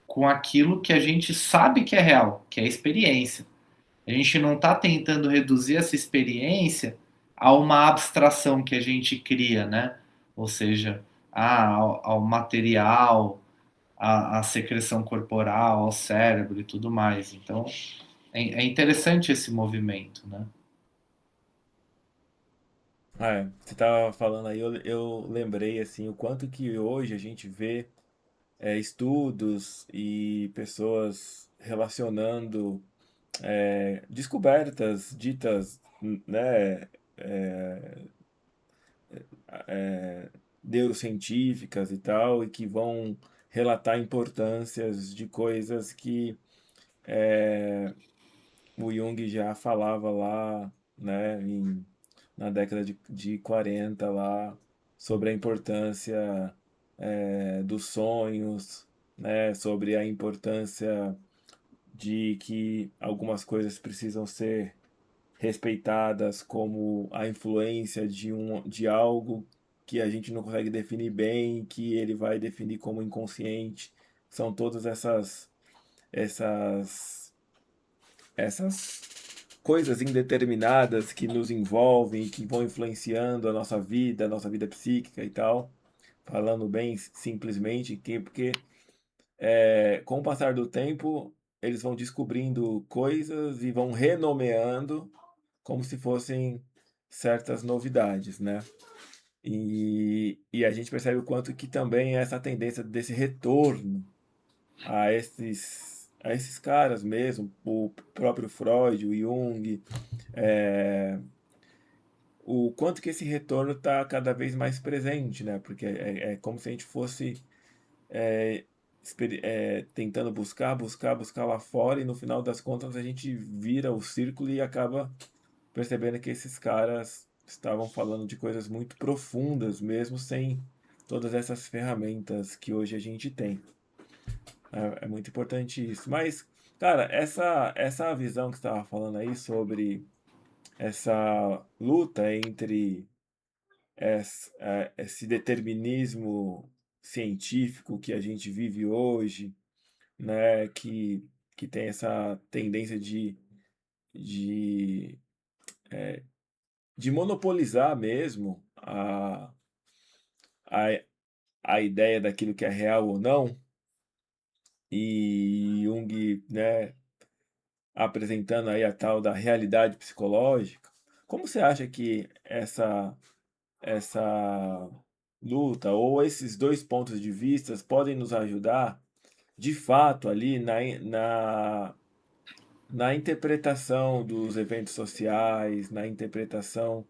com aquilo que a gente sabe que é real, que é a experiência. A gente não está tentando reduzir essa experiência a uma abstração que a gente cria, né? Ou seja, ao material, à secreção corporal, ao cérebro e tudo mais. Então, é interessante esse movimento, né? Você estava falando aí, eu lembrei assim o quanto que hoje a gente vê estudos e pessoas relacionando descobertas ditas, né, é, é, neurocientíficas e tal, e que vão relatar importâncias de coisas que o Jung já falava lá, né, na década de 40 lá, sobre a importância dos sonhos, né, sobre a importância de que algumas coisas precisam ser respeitadas como a influência de algo que a gente não consegue definir bem, que ele vai definir como inconsciente. São todas essas essas coisas indeterminadas que nos envolvem e que vão influenciando a nossa vida psíquica e tal. Falando bem simplesmente, porque com o passar do tempo eles vão descobrindo coisas e vão renomeando como se fossem certas novidades, né? E a gente percebe o quanto que também é essa tendência desse retorno a esses caras mesmo, o próprio Freud, o Jung, é, o quanto que esse retorno está cada vez mais presente, né? Porque é como se a gente fosse tentando buscar lá fora, e no final das contas a gente vira o círculo e acaba percebendo que esses caras estavam falando de coisas muito profundas, mesmo sem todas essas ferramentas que hoje a gente tem. É muito importante isso. Mas, cara, essa visão que você estava falando aí sobre essa luta entre esse determinismo científico que a gente vive hoje, né, que tem essa tendência de, de monopolizar mesmo a, a ideia daquilo que é real ou não, e Jung, né, apresentando aí a tal da realidade psicológica. Como você acha que essa luta ou esses 2 pontos de vistas podem nos ajudar, de fato, ali na interpretação dos eventos sociais, na interpretação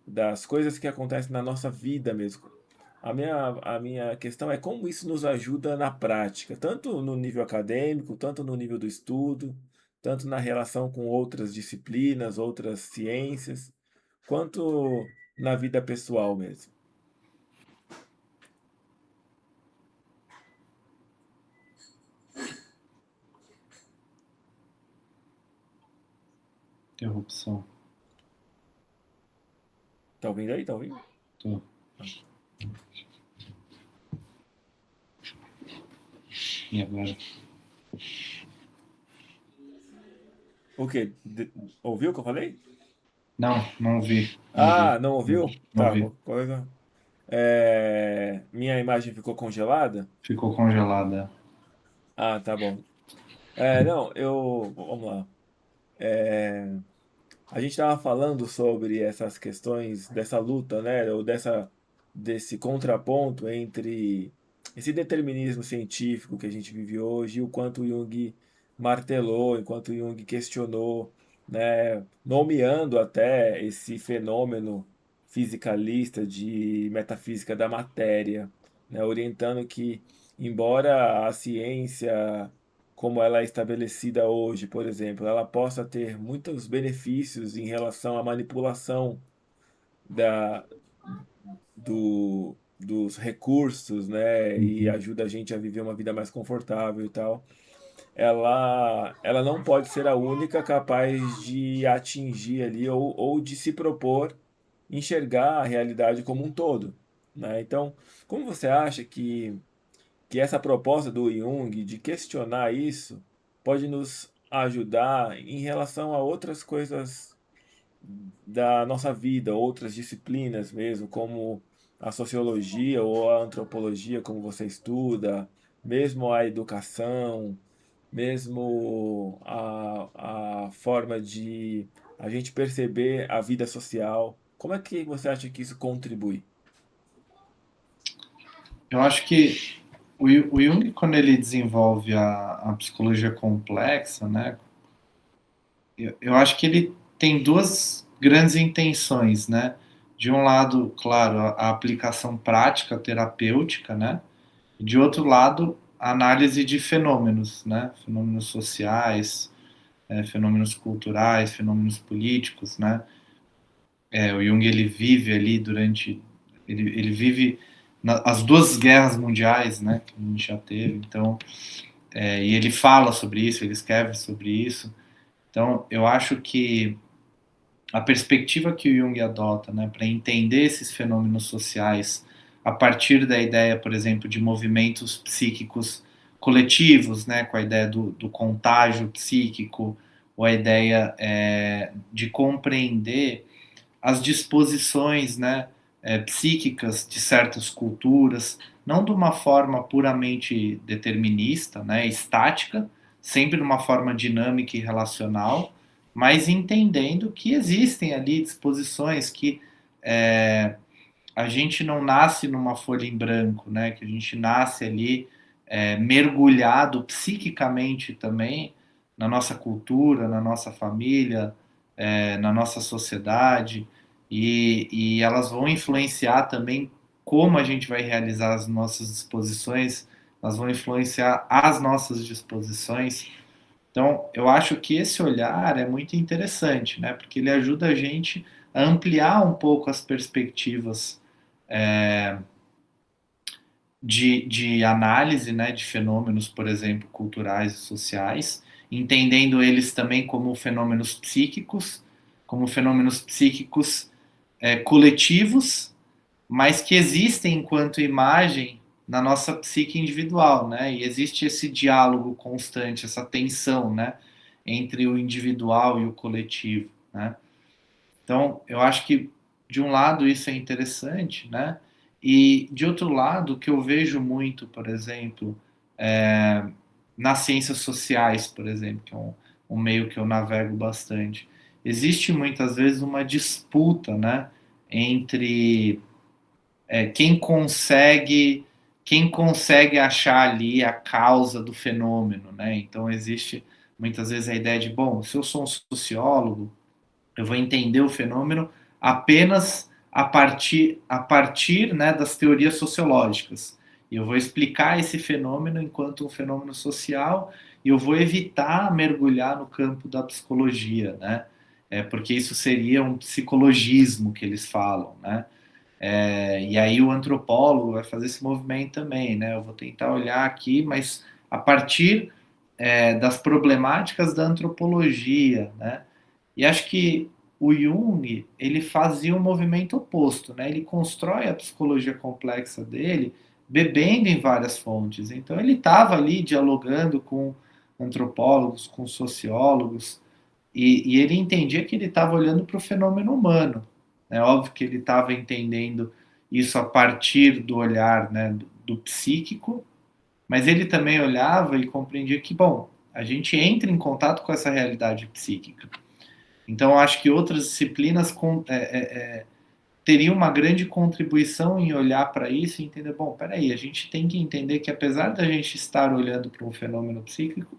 das coisas que acontecem na nossa vida mesmo? A minha questão é como isso nos ajuda na prática, tanto no nível acadêmico, tanto no nível do estudo, tanto na relação com outras disciplinas, outras ciências, quanto na vida pessoal mesmo. Interrupção. Tá ouvindo aí? Tá ouvindo? Tô. Ah. E agora? O quê? Ouviu o que eu falei? Não, não vi. Não vi. Ah, não ouviu? Não Tá, vi. coisa. Minha imagem ficou congelada? Ficou congelada. Ah, tá bom. Não, vamos lá. A gente estava falando sobre essas questões dessa luta, né, ou desse contraponto entre esse determinismo científico que a gente vive hoje e o quanto Jung martelou, enquanto Jung questionou, né, nomeando até esse fenômeno fisicalista de metafísica da matéria, né, orientando que, embora a ciência como ela é estabelecida hoje, por exemplo, ela possa ter muitos benefícios em relação à manipulação da, dos recursos, né, e Uhum. ajuda a gente a viver uma vida mais confortável e tal. Ela não pode ser a única capaz de atingir ali ou de se propor enxergar a realidade como um todo, né? Então, como você acha que essa proposta do Jung de questionar isso pode nos ajudar em relação a outras coisas da nossa vida, outras disciplinas mesmo, como a sociologia ou a antropologia, como você estuda, mesmo a educação, mesmo a forma de a gente perceber a vida social. Como é que você acha que isso contribui? Eu acho que o Jung, quando ele desenvolve a psicologia complexa, né, eu acho que ele tem duas grandes intenções, né? De um lado, claro, a aplicação prática terapêutica, né? E de outro lado, a análise de fenômenos, né? Fenômenos sociais, fenômenos culturais, fenômenos políticos, né? O Jung ele vive ali durante, ele vive as duas guerras mundiais, né? Que a gente já teve, então, e ele fala sobre isso, ele escreve sobre isso. Então, eu acho que a perspectiva que o Jung adota, né, para entender esses fenômenos sociais a partir da ideia, por exemplo, de movimentos psíquicos coletivos, né, com a ideia do contágio psíquico, ou a ideia de compreender as disposições, né, psíquicas de certas culturas, não de uma forma puramente determinista, né, estática, sempre de uma forma dinâmica e relacional, mas entendendo que existem ali disposições que a gente não nasce numa folha em branco, né, que a gente nasce ali mergulhado psiquicamente também na nossa cultura, na nossa família, na nossa sociedade, e elas vão influenciar também como a gente vai realizar as nossas disposições, elas vão influenciar as nossas disposições. Então, eu acho que esse olhar é muito interessante, né? Porque ele ajuda a gente a ampliar um pouco as perspectivas de análise, né, de fenômenos, por exemplo, culturais e sociais, entendendo eles também como fenômenos psíquicos coletivos, mas que existem enquanto imagem na nossa psique individual, né? E existe esse diálogo constante, essa tensão, né, entre o individual e o coletivo, né? Então, eu acho que de um lado isso é interessante, né? E de outro lado, o que eu vejo muito, por exemplo, nas ciências sociais, por exemplo, que é um meio que eu navego bastante, existe muitas vezes uma disputa, né, entre quem consegue achar ali a causa do fenômeno, né? Então existe muitas vezes a ideia de, bom, se eu sou um sociólogo, eu vou entender o fenômeno apenas a partir, né, das teorias sociológicas. E eu vou explicar esse fenômeno enquanto um fenômeno social e eu vou evitar mergulhar no campo da psicologia, né? Porque isso seria um psicologismo que eles falam, né? E aí o antropólogo vai fazer esse movimento também, né? Eu vou tentar olhar aqui, mas a partir das problemáticas da antropologia, né? E acho que o Jung, ele fazia um movimento oposto, né? Ele constrói a psicologia complexa dele bebendo em várias fontes. Então ele estava ali dialogando com antropólogos, com sociólogos, e ele entendia que ele estava olhando para o fenômeno humano. É óbvio que ele estava entendendo isso a partir do olhar, né, do psíquico, mas ele também olhava e compreendia que, bom, a gente entra em contato com essa realidade psíquica. Então, acho que outras disciplinas teriam uma grande contribuição em olhar para isso e entender, bom, peraí, a gente tem que entender que apesar da gente estar olhando para um fenômeno psíquico,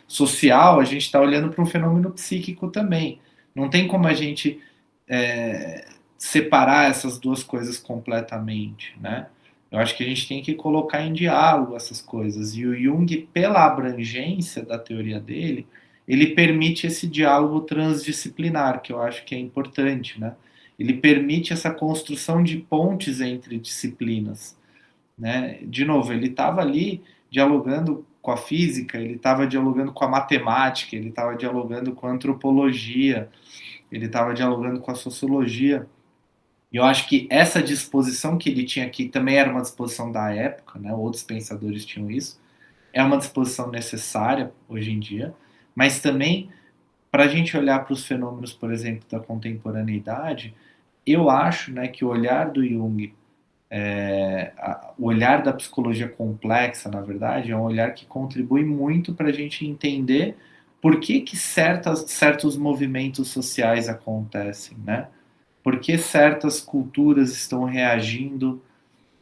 social, a gente está olhando para um fenômeno psíquico também. Não tem como a gente separar essas duas coisas completamente, né? Eu acho que a gente tem que colocar em diálogo essas coisas. E o Jung, pela abrangência da teoria dele, ele permite esse diálogo transdisciplinar, que eu acho que é importante, né? Ele permite essa construção de pontes entre disciplinas, né? De novo, ele estava ali dialogando com a física, ele estava dialogando com a matemática, ele estava dialogando com a antropologia, ele estava dialogando com a sociologia. E eu acho que essa disposição que ele tinha aqui também era uma disposição da época, né? Outros pensadores tinham isso. É uma disposição necessária hoje em dia, mas também para a gente olhar para os fenômenos, por exemplo, da contemporaneidade, eu acho, né, que o olhar do Jung, o olhar da psicologia complexa, na verdade, é um olhar que contribui muito para a gente entender por que certos movimentos sociais acontecem, né? Por que certas culturas estão reagindo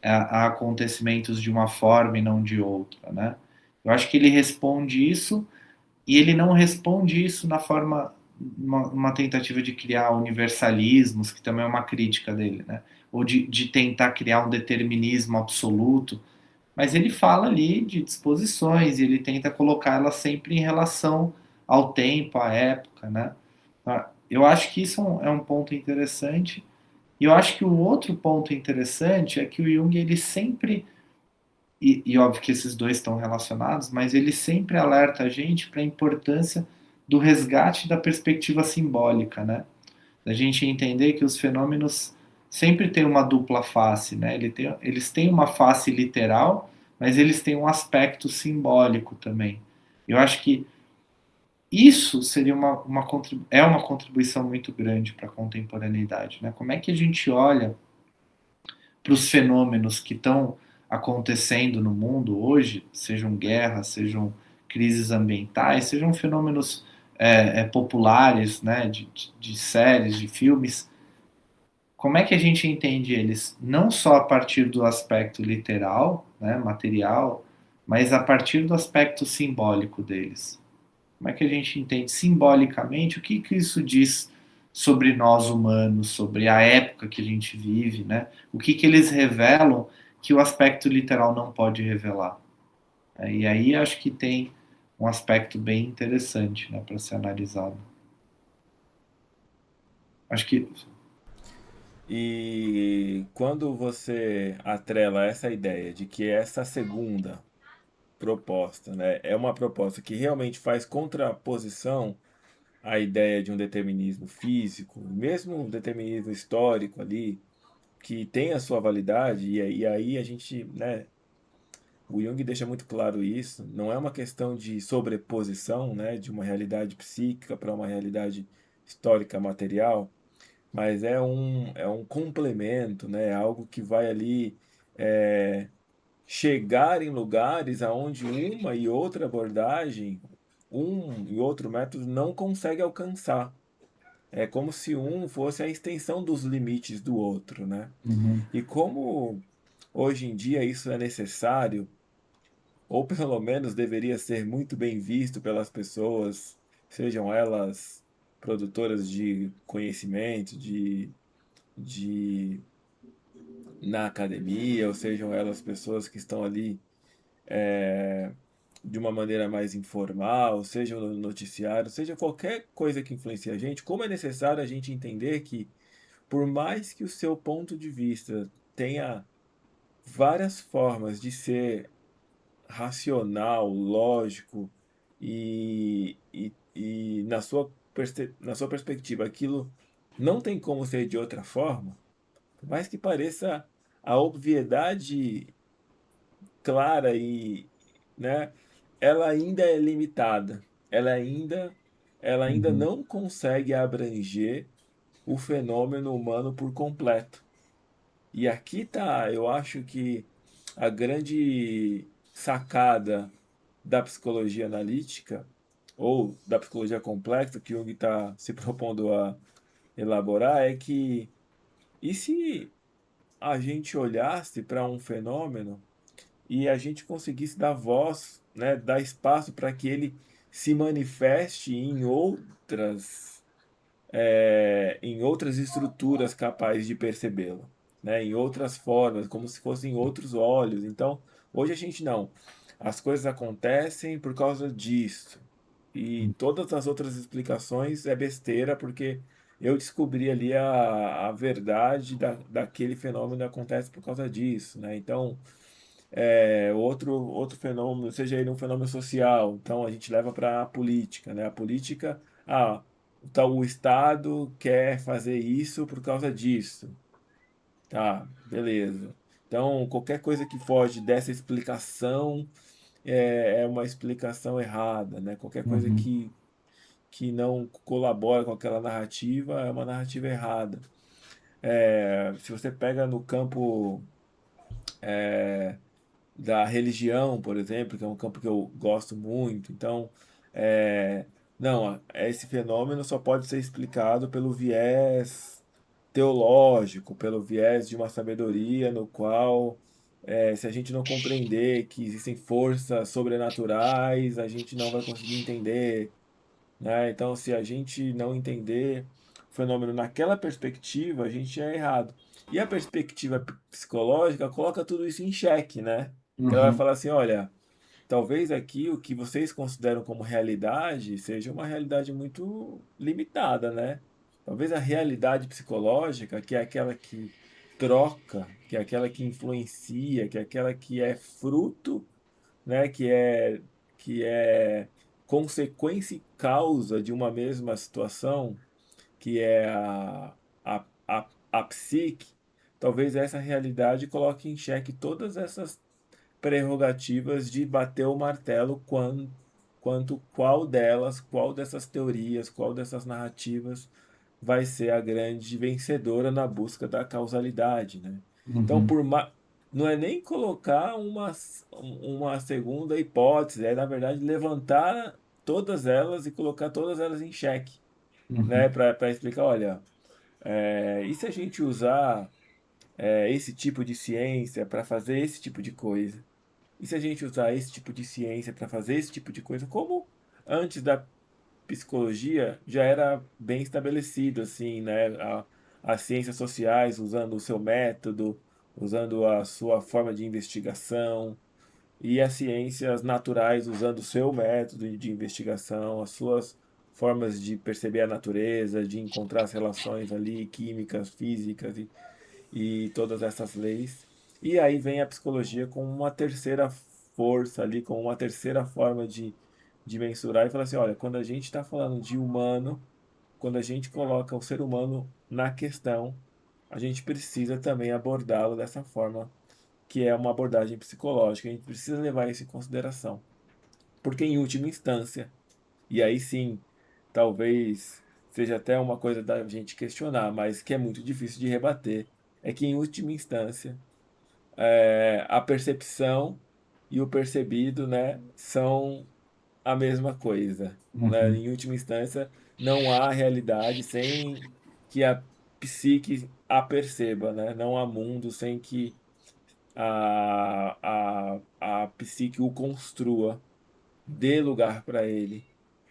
a acontecimentos de uma forma e não de outra, né? Eu acho que ele responde isso e ele não responde isso na forma, uma tentativa de criar universalismos, que também é uma crítica dele, né? Ou de tentar criar um determinismo absoluto, mas ele fala ali de disposições e ele tenta colocá-las sempre em relação ao tempo, à época, né? Eu acho que isso é um ponto interessante. E eu acho que o outro ponto interessante é que o Jung, ele sempre, e óbvio que esses dois estão relacionados, mas ele sempre alerta a gente para a importância do resgate da perspectiva simbólica, né? Da gente entender que os fenômenos sempre têm uma dupla face, né? Eles têm uma face literal, mas eles têm um aspecto simbólico também. Eu acho que isso seria é uma contribuição muito grande para a contemporaneidade, né? Como é que a gente olha para os fenômenos que estão acontecendo no mundo hoje, sejam guerras, sejam crises ambientais, sejam fenômenos populares, né, de séries, de filmes, como é que a gente entende eles? Não só a partir do aspecto literal, né, material, mas a partir do aspecto simbólico deles. Como é que a gente entende simbolicamente o que isso diz sobre nós humanos, sobre a época que a gente vive, né? O que eles revelam que o aspecto literal não pode revelar. E aí acho que tem um aspecto bem interessante, né, para ser analisado. Acho que E quando você atrela essa ideia de que essa segunda proposta, né, é uma proposta que realmente faz contraposição à ideia de um determinismo físico, mesmo um determinismo histórico ali, que tem a sua validade, e aí a gente, né, o Jung deixa muito claro isso, não é uma questão de sobreposição, né, de uma realidade psíquica para uma realidade histórica material, mas é um complemento, né, algo que vai ali é, chegar em lugares aonde uma e outra abordagem, um e outro método não consegue alcançar. É como se um fosse a extensão dos limites do outro, né? Uhum. E como hoje em dia isso é necessário, ou pelo menos deveria ser muito bem visto pelas pessoas, sejam elas produtoras de conhecimento, de na academia, ou sejam elas pessoas que estão ali de uma maneira mais informal, seja no noticiário, seja qualquer coisa que influencie a gente, como é necessário a gente entender que, por mais que o seu ponto de vista tenha várias formas de ser racional, lógico e na sua perspectiva aquilo não tem como ser de outra forma, por mais que pareça a obviedade clara né, ela ainda é limitada. Ela ainda, ela ainda Uhum. não consegue abranger o fenômeno humano por completo. E aqui tá, eu acho que a grande sacada da psicologia analítica ou da psicologia complexa que Jung está se propondo a elaborar é que e se a gente olhasse para um fenômeno e a gente conseguisse dar voz, né, dar espaço para que ele se manifeste em outras estruturas capazes de percebê-lo, né, em outras formas, como se fossem outros olhos. Então, hoje a gente não. As coisas acontecem por causa disso. E todas as outras explicações é besteira, porque eu descobri ali a verdade daquele fenômeno acontece por causa disso, né? Então, outro fenômeno, seja ele um fenômeno social, então a gente leva para a política, né? A política, o Estado quer fazer isso por causa disso. Tá, beleza. Então, qualquer coisa que foge dessa explicação é uma explicação errada, né? Qualquer coisa Uhum. que não colabora com aquela narrativa é uma narrativa errada. Se você pega no campo da religião, por exemplo, que é um campo que eu gosto muito. Então, é, não, esse fenômeno só pode ser explicado pelo viés teológico, pelo viés de uma sabedoria no qual, se a gente não compreender que existem forças sobrenaturais, a gente não vai conseguir entender, né? Então, se a gente não entender o fenômeno naquela perspectiva, a gente é errado. E a perspectiva psicológica coloca tudo isso em xeque, né? Que ela vai Uhum. falar assim, olha, talvez aqui o que vocês consideram como realidade seja uma realidade muito limitada, né? Talvez a realidade psicológica, que é aquela que troca, que é aquela que influencia, que é aquela que é fruto, né, que é consequência e causa de uma mesma situação, que é a psique, talvez essa realidade coloque em xeque todas essas prerrogativas de bater o martelo quanto qual dessas teorias, qual dessas narrativas vai ser a grande vencedora na busca da causalidade, né? Então, Uhum. não é nem colocar uma segunda hipótese, é na verdade levantar todas elas e colocar todas elas em xeque, né? Uhum. Para explicar, olha, e se a gente usar esse tipo de ciência para fazer esse tipo de coisa? E se a gente usar esse tipo de ciência para fazer esse tipo de coisa, como antes da psicologia já era bem estabelecido, assim, né? As ciências sociais usando o seu método, usando a sua forma de investigação, e as ciências naturais usando o seu método de investigação, as suas formas de perceber a natureza, de encontrar as relações ali, químicas, físicas e todas essas leis. E aí vem a psicologia com uma terceira força ali, com uma terceira forma de mensurar e falar assim, olha, quando a gente está falando de humano, quando a gente coloca o ser humano na questão, a gente precisa também abordá-lo dessa forma, que é uma abordagem psicológica. A gente precisa levar isso em consideração. Porque, em última instância, e aí sim, talvez seja até uma coisa da gente questionar, mas que é muito difícil de rebater, é que, em última instância, a percepção e o percebido, né, são a mesma coisa, né? Uhum. Em última instância, não há realidade sem que a psique a perceba, né? Não há mundo sem que a psique o construa, dê lugar para ele,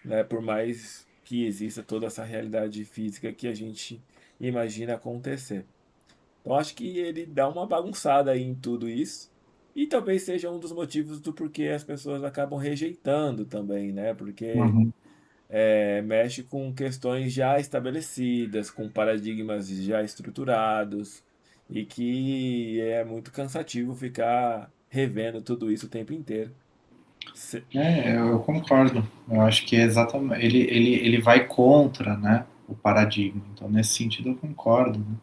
né? Por mais que exista toda essa realidade física que a gente imagina acontecer. Então acho que ele dá uma bagunçada aí em tudo isso. E talvez seja um dos motivos do porquê as pessoas acabam rejeitando também, né? Porque Uhum. mexe com questões já estabelecidas, com paradigmas já estruturados, e que é muito cansativo ficar revendo tudo isso o tempo inteiro. Se- Eu concordo. Eu acho que é exatamente. Ele vai contra, né, o paradigma. Então, nesse sentido, eu concordo. Né?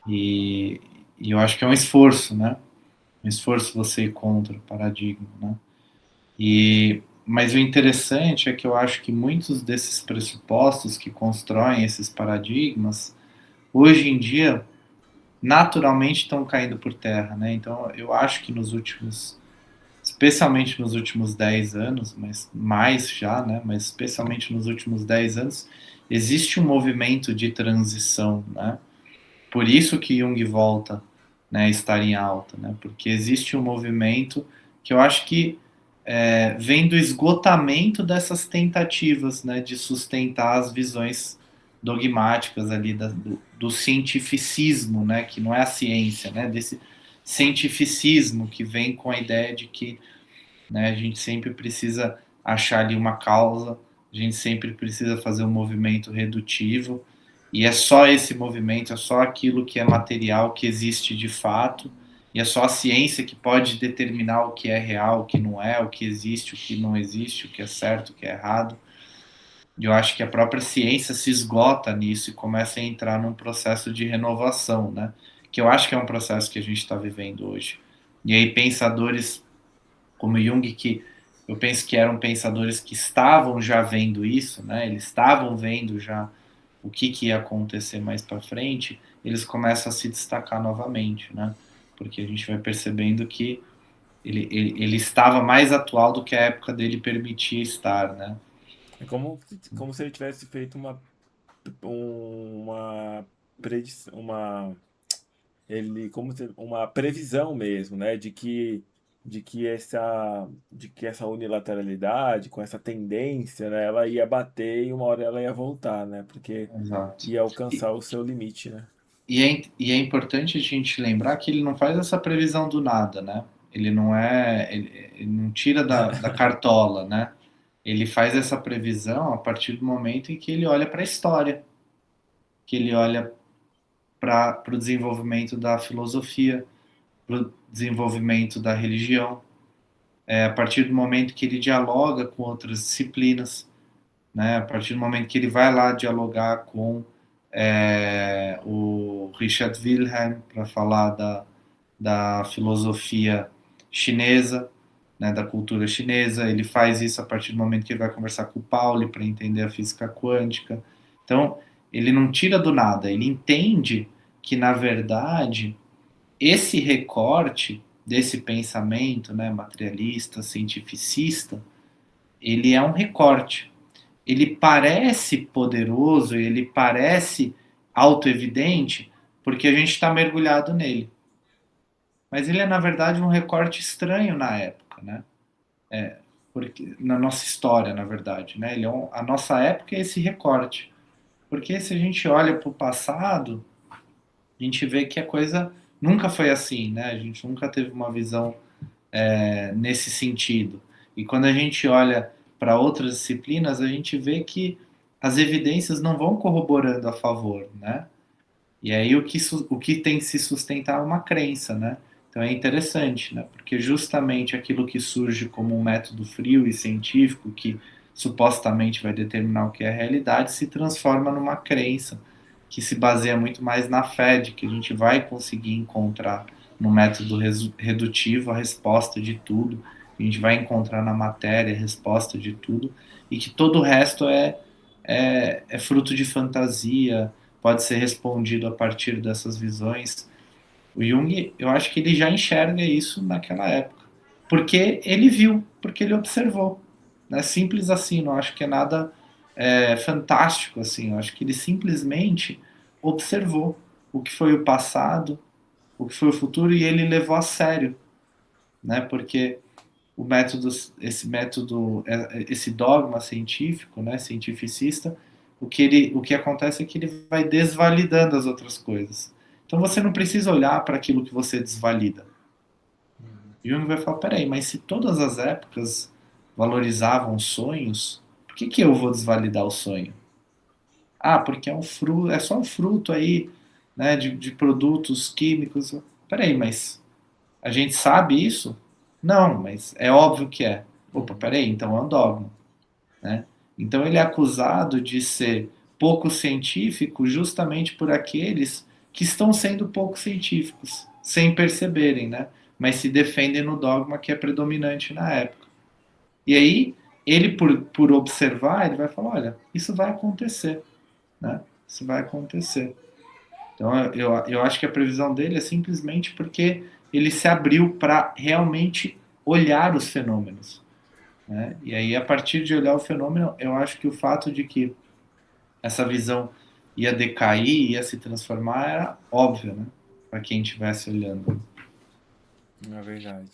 E, e eu acho que é um esforço, né? Um esforço você ir contra o paradigma, né? Mas o interessante é que eu acho que muitos desses pressupostos que constroem esses paradigmas, hoje em dia, naturalmente estão caindo por terra, né? Então, eu acho que especialmente nos últimos 10 anos, mas mais já, né? Mas especialmente nos últimos 10 anos, existe um movimento de transição, né? Por isso que Jung volta, né, a estar em alta, né? Porque existe um movimento que eu acho que vem do esgotamento dessas tentativas, né, de sustentar as visões dogmáticas ali do cientificismo, né, que não é a ciência, né, desse cientificismo que vem com a ideia de que, né, a gente sempre precisa achar ali uma causa, a gente sempre precisa fazer um movimento redutivo, e é só esse movimento, é só aquilo que é material que existe de fato, e é só a ciência que pode determinar o que é real, o que não é, o que existe, o que não existe, o que é certo, o que é errado. E eu acho que a própria ciência se esgota nisso e começa a entrar num processo de renovação, né? Que eu acho que é um processo que a gente está vivendo hoje. E aí pensadores como Jung, que eu penso que eram pensadores que estavam já vendo isso, né? Eles estavam vendo já o que ia acontecer mais para frente, eles começam a se destacar novamente, né? Porque a gente vai percebendo que ele estava mais atual do que a época dele permitia estar, né? É como se ele tivesse feito uma predição, uma previsão mesmo, né, de que essa unilateralidade, com essa tendência, né, ela ia bater e uma hora ela ia voltar, né, porque Exato. ia E, alcançar o seu limite, né? e é importante a gente lembrar que ele não faz essa previsão do nada, né? Ele não é, ele não tira da cartola, né? Ele faz essa previsão a partir do momento em que ele olha para a história, que ele olha para o desenvolvimento da filosofia, para o desenvolvimento da religião, a partir do momento que ele dialoga com outras disciplinas, né? A partir do momento que ele vai lá dialogar com o Richard Wilhelm para falar da filosofia chinesa, né, da cultura chinesa. Ele faz isso a partir do momento que ele vai conversar com o Pauli para entender a física quântica. Então, ele não tira do nada, ele entende que, na verdade, esse recorte desse pensamento, né, materialista, cientificista, ele é um recorte. Ele parece poderoso, ele parece autoevidente, porque a gente está mergulhado nele. Mas ele é, na verdade, um recorte estranho na época, né? Porque, na nossa história, na verdade. Né? A nossa época é esse recorte. Porque se a gente olha para o passado, a gente vê que a coisa nunca foi assim, né? A gente nunca teve uma visão nesse sentido. E quando a gente olha para outras disciplinas, a gente vê que as evidências não vão corroborando a favor, né? E aí o que tem que se sustentar é uma crença, né? Então é interessante, né? Porque justamente aquilo que surge como um método frio e científico que supostamente vai determinar o que é a realidade se transforma numa crença que se baseia muito mais na fé de que a gente vai conseguir encontrar no método redutivo a resposta de tudo, a gente vai encontrar na matéria a resposta de tudo e que todo o resto é fruto de fantasia, pode ser respondido a partir dessas visões. O Jung, eu acho que ele já enxerga isso naquela época, porque ele viu, porque ele observou. né? Simples assim, não acho que é nada fantástico assim. Eu acho que ele simplesmente observou o que foi o passado, o que foi o futuro e ele levou a sério, né? Porque o método, esse dogma científico, né, cientificista, o que acontece é que ele vai desvalidando as outras coisas. Então você não precisa olhar para aquilo que você desvalida. Uhum. Jung vai falar, peraí, mas se todas as épocas valorizavam sonhos, por que, que eu vou desvalidar o sonho? Ah, porque é um fruto, é só um fruto aí, né, de produtos químicos. Peraí, mas a gente sabe isso? Não, mas é óbvio que é. Opa, Uhum. peraí, então é um dogma, né? Então ele é acusado de ser pouco científico justamente por aqueles que estão sendo pouco científicos, sem perceberem, né? Mas se defendem no dogma que é predominante na época. E aí, ele, por observar, ele vai falar, olha, isso vai acontecer, né? Isso vai acontecer. Então, eu acho que a previsão dele é simplesmente porque ele se abriu para realmente olhar os fenômenos, né? E aí, a partir de olhar o fenômeno, eu acho que o fato de que essa visão ia decair, ia se transformar, era óbvio, né? Para quem estivesse olhando. É verdade.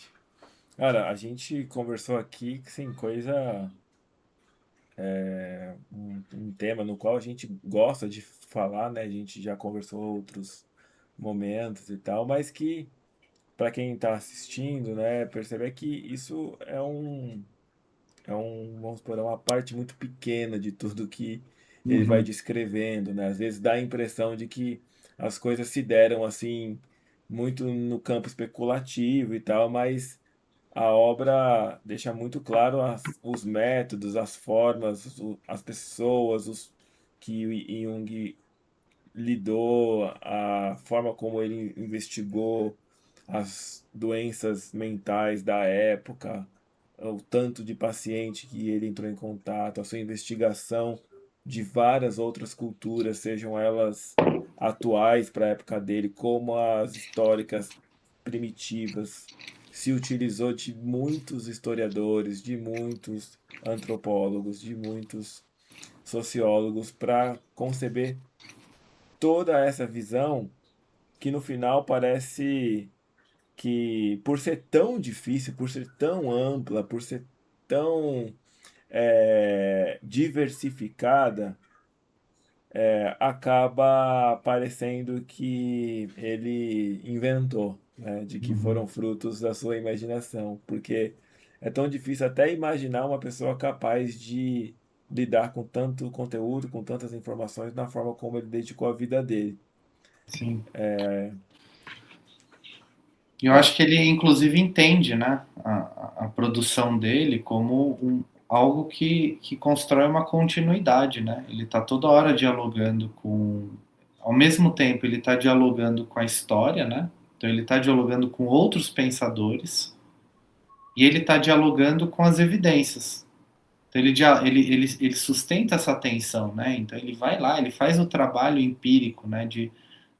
Cara, a gente conversou aqui sem coisa, um tema no qual a gente gosta de falar, né? A gente já conversou outros momentos e tal, mas que para quem está assistindo, né, perceber que isso vamos supor, é uma parte muito pequena de tudo que ele vai Uhum. descrevendo, né? Às vezes dá a impressão de que as coisas se deram assim muito no campo especulativo e tal, mas a obra deixa muito claro os métodos, as formas, as pessoas, que o Jung lidou, a forma como ele investigou as doenças mentais da época, o tanto de paciente que ele entrou em contato, a sua investigação de várias outras culturas, sejam elas atuais para a época dele, como as históricas primitivas. Se utilizou de muitos historiadores, de muitos antropólogos, de muitos sociólogos para conceber toda essa visão que no final parece que, por ser tão difícil, por ser tão ampla, por ser tão diversificada, acaba parecendo que ele inventou, né, de que Uhum. foram frutos da sua imaginação, porque é tão difícil até imaginar uma pessoa capaz de lidar com tanto conteúdo, com tantas informações, na forma como ele dedicou a vida dele. Sim. E eu acho que ele, inclusive, entende, né, a produção dele como algo que constrói uma continuidade, né? Ele está toda hora dialogando com... Ao mesmo tempo, ele está dialogando com a história, né? Então, ele está dialogando com outros pensadores e ele está dialogando com as evidências. Então, ele sustenta essa tensão, né? Então, ele vai lá, ele faz o trabalho empírico, né, de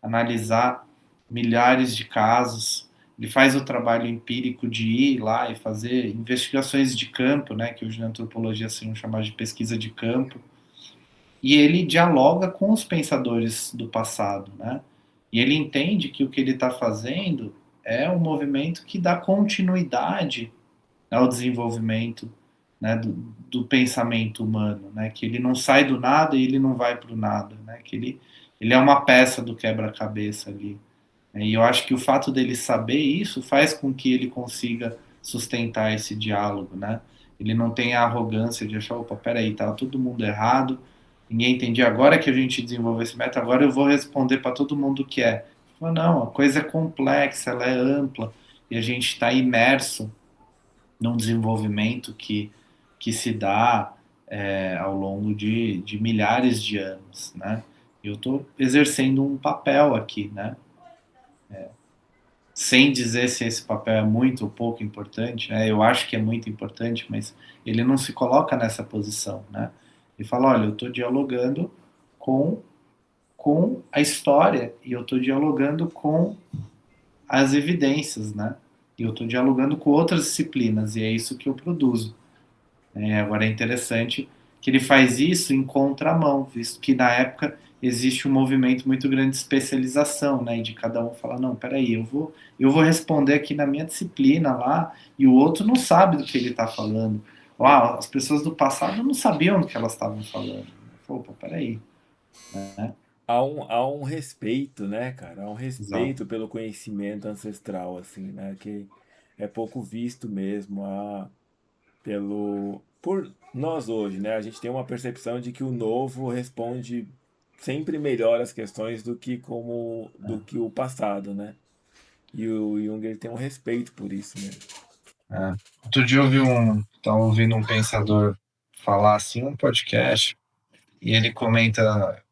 analisar milhares de casos. Ele faz o trabalho empírico de ir lá e fazer investigações de campo, né, que hoje na antropologia são chamadas de pesquisa de campo. E ele dialoga com os pensadores do passado, né? E ele entende que o que ele está fazendo é um movimento que dá continuidade ao desenvolvimento, né, do pensamento humano, né? Que ele não sai do nada e ele não vai para o nada, né? Que ele é uma peça do quebra-cabeça ali. E eu acho que o fato dele saber isso faz com que ele consiga sustentar esse diálogo, né? Ele não tem a arrogância de achar, opa, peraí, tá todo mundo errado, ninguém entendia, agora que a gente desenvolveu esse método, agora eu vou responder para todo mundo o que é. Mas não, a coisa é complexa, ela é ampla, e a gente está imerso num desenvolvimento que se dá ao longo de milhares de anos, né? Eu estou exercendo um papel aqui, né? Sem dizer se esse papel é muito ou pouco importante, né? Eu acho que é muito importante, mas ele não se coloca nessa posição, né? Ele fala, olha, eu estou dialogando com, com a história e eu estou dialogando com as evidências, né? E eu estou dialogando com outras disciplinas e é isso que eu produzo. Agora é interessante que ele faz isso em contramão, visto que na época existe um movimento muito grande de especialização, né? E de cada um falar, não, peraí, eu vou responder aqui na minha disciplina lá, e o outro não sabe do que ele está falando. Uau, as pessoas do passado não sabiam do que elas estavam falando. Opa, peraí, né? Há um respeito, né, cara? Há um Exato. respeito pelo conhecimento ancestral, assim, né? Que é pouco visto mesmo, por nós hoje, né? A gente tem uma percepção de que o novo responde sempre melhor as questões do que o passado, né? E o Jung ele tem um respeito por isso mesmo. É. Outro dia tava ouvindo um pensador falar assim, um podcast, e ele comenta,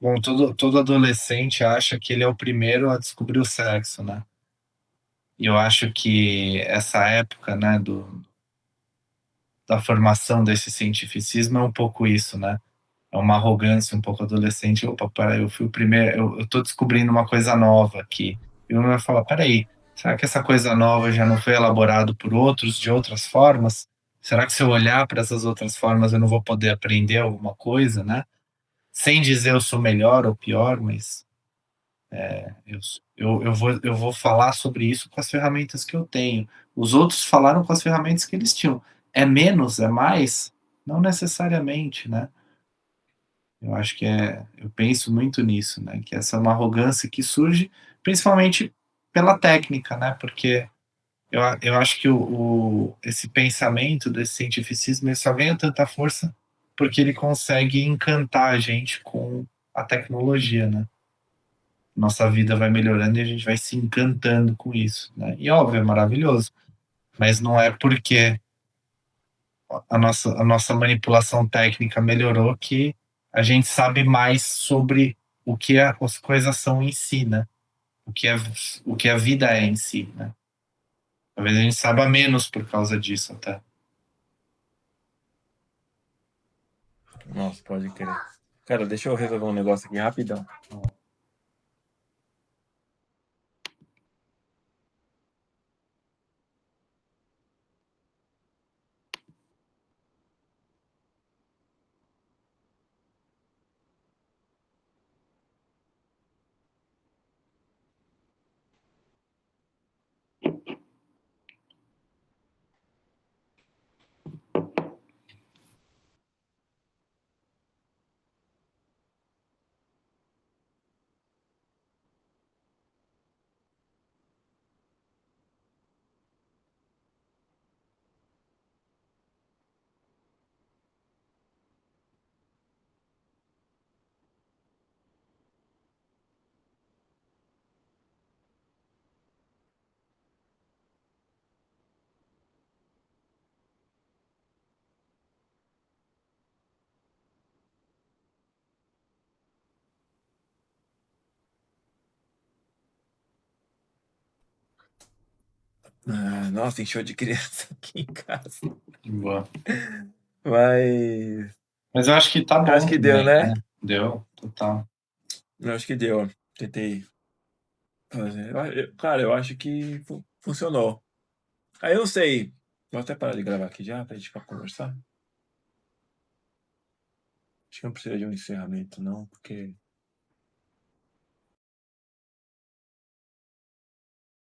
bom, todo adolescente acha que ele é o primeiro a descobrir o sexo, né? E eu acho que essa época, né, da formação desse cientificismo é um pouco isso, né? É uma arrogância um pouco adolescente. Opa, peraí, eu fui o primeiro, eu tô descobrindo uma coisa nova aqui. E o vai falar, peraí, será que essa coisa nova já não foi elaborado por outros de outras formas? Será que se eu olhar para essas outras formas eu não vou poder aprender alguma coisa, né? Sem dizer eu sou melhor ou pior, mas eu, eu vou falar sobre isso com as ferramentas que eu tenho. Os outros falaram com as ferramentas que eles tinham. É menos, é mais? Não necessariamente, né? Eu acho que eu penso muito nisso, né? Que essa é uma arrogância que surge principalmente pela técnica, né? Porque eu acho que esse pensamento desse cientificismo ele só ganha tanta força porque ele consegue encantar a gente com a tecnologia, né? Nossa vida vai melhorando e a gente vai se encantando com isso, né? E óbvio, é maravilhoso, mas não é porque a nossa manipulação técnica melhorou que a gente sabe mais sobre o que as coisas são em si, né? O que a vida é em si, né? Talvez a gente saiba menos por causa disso até. Nossa, pode crer. Cara, deixa eu resolver um negócio aqui rapidão. Ah, nossa, tem show de criança aqui em casa. Boa. Mas Mas eu acho que tá eu acho bom que deu, também, né? né? Deu, total. Eu acho que deu. Tentei fazer. Cara, eu acho que funcionou. Aí eu não sei. Vou até parar de gravar aqui já pra gente conversar. Acho que não precisa de um encerramento, não, porque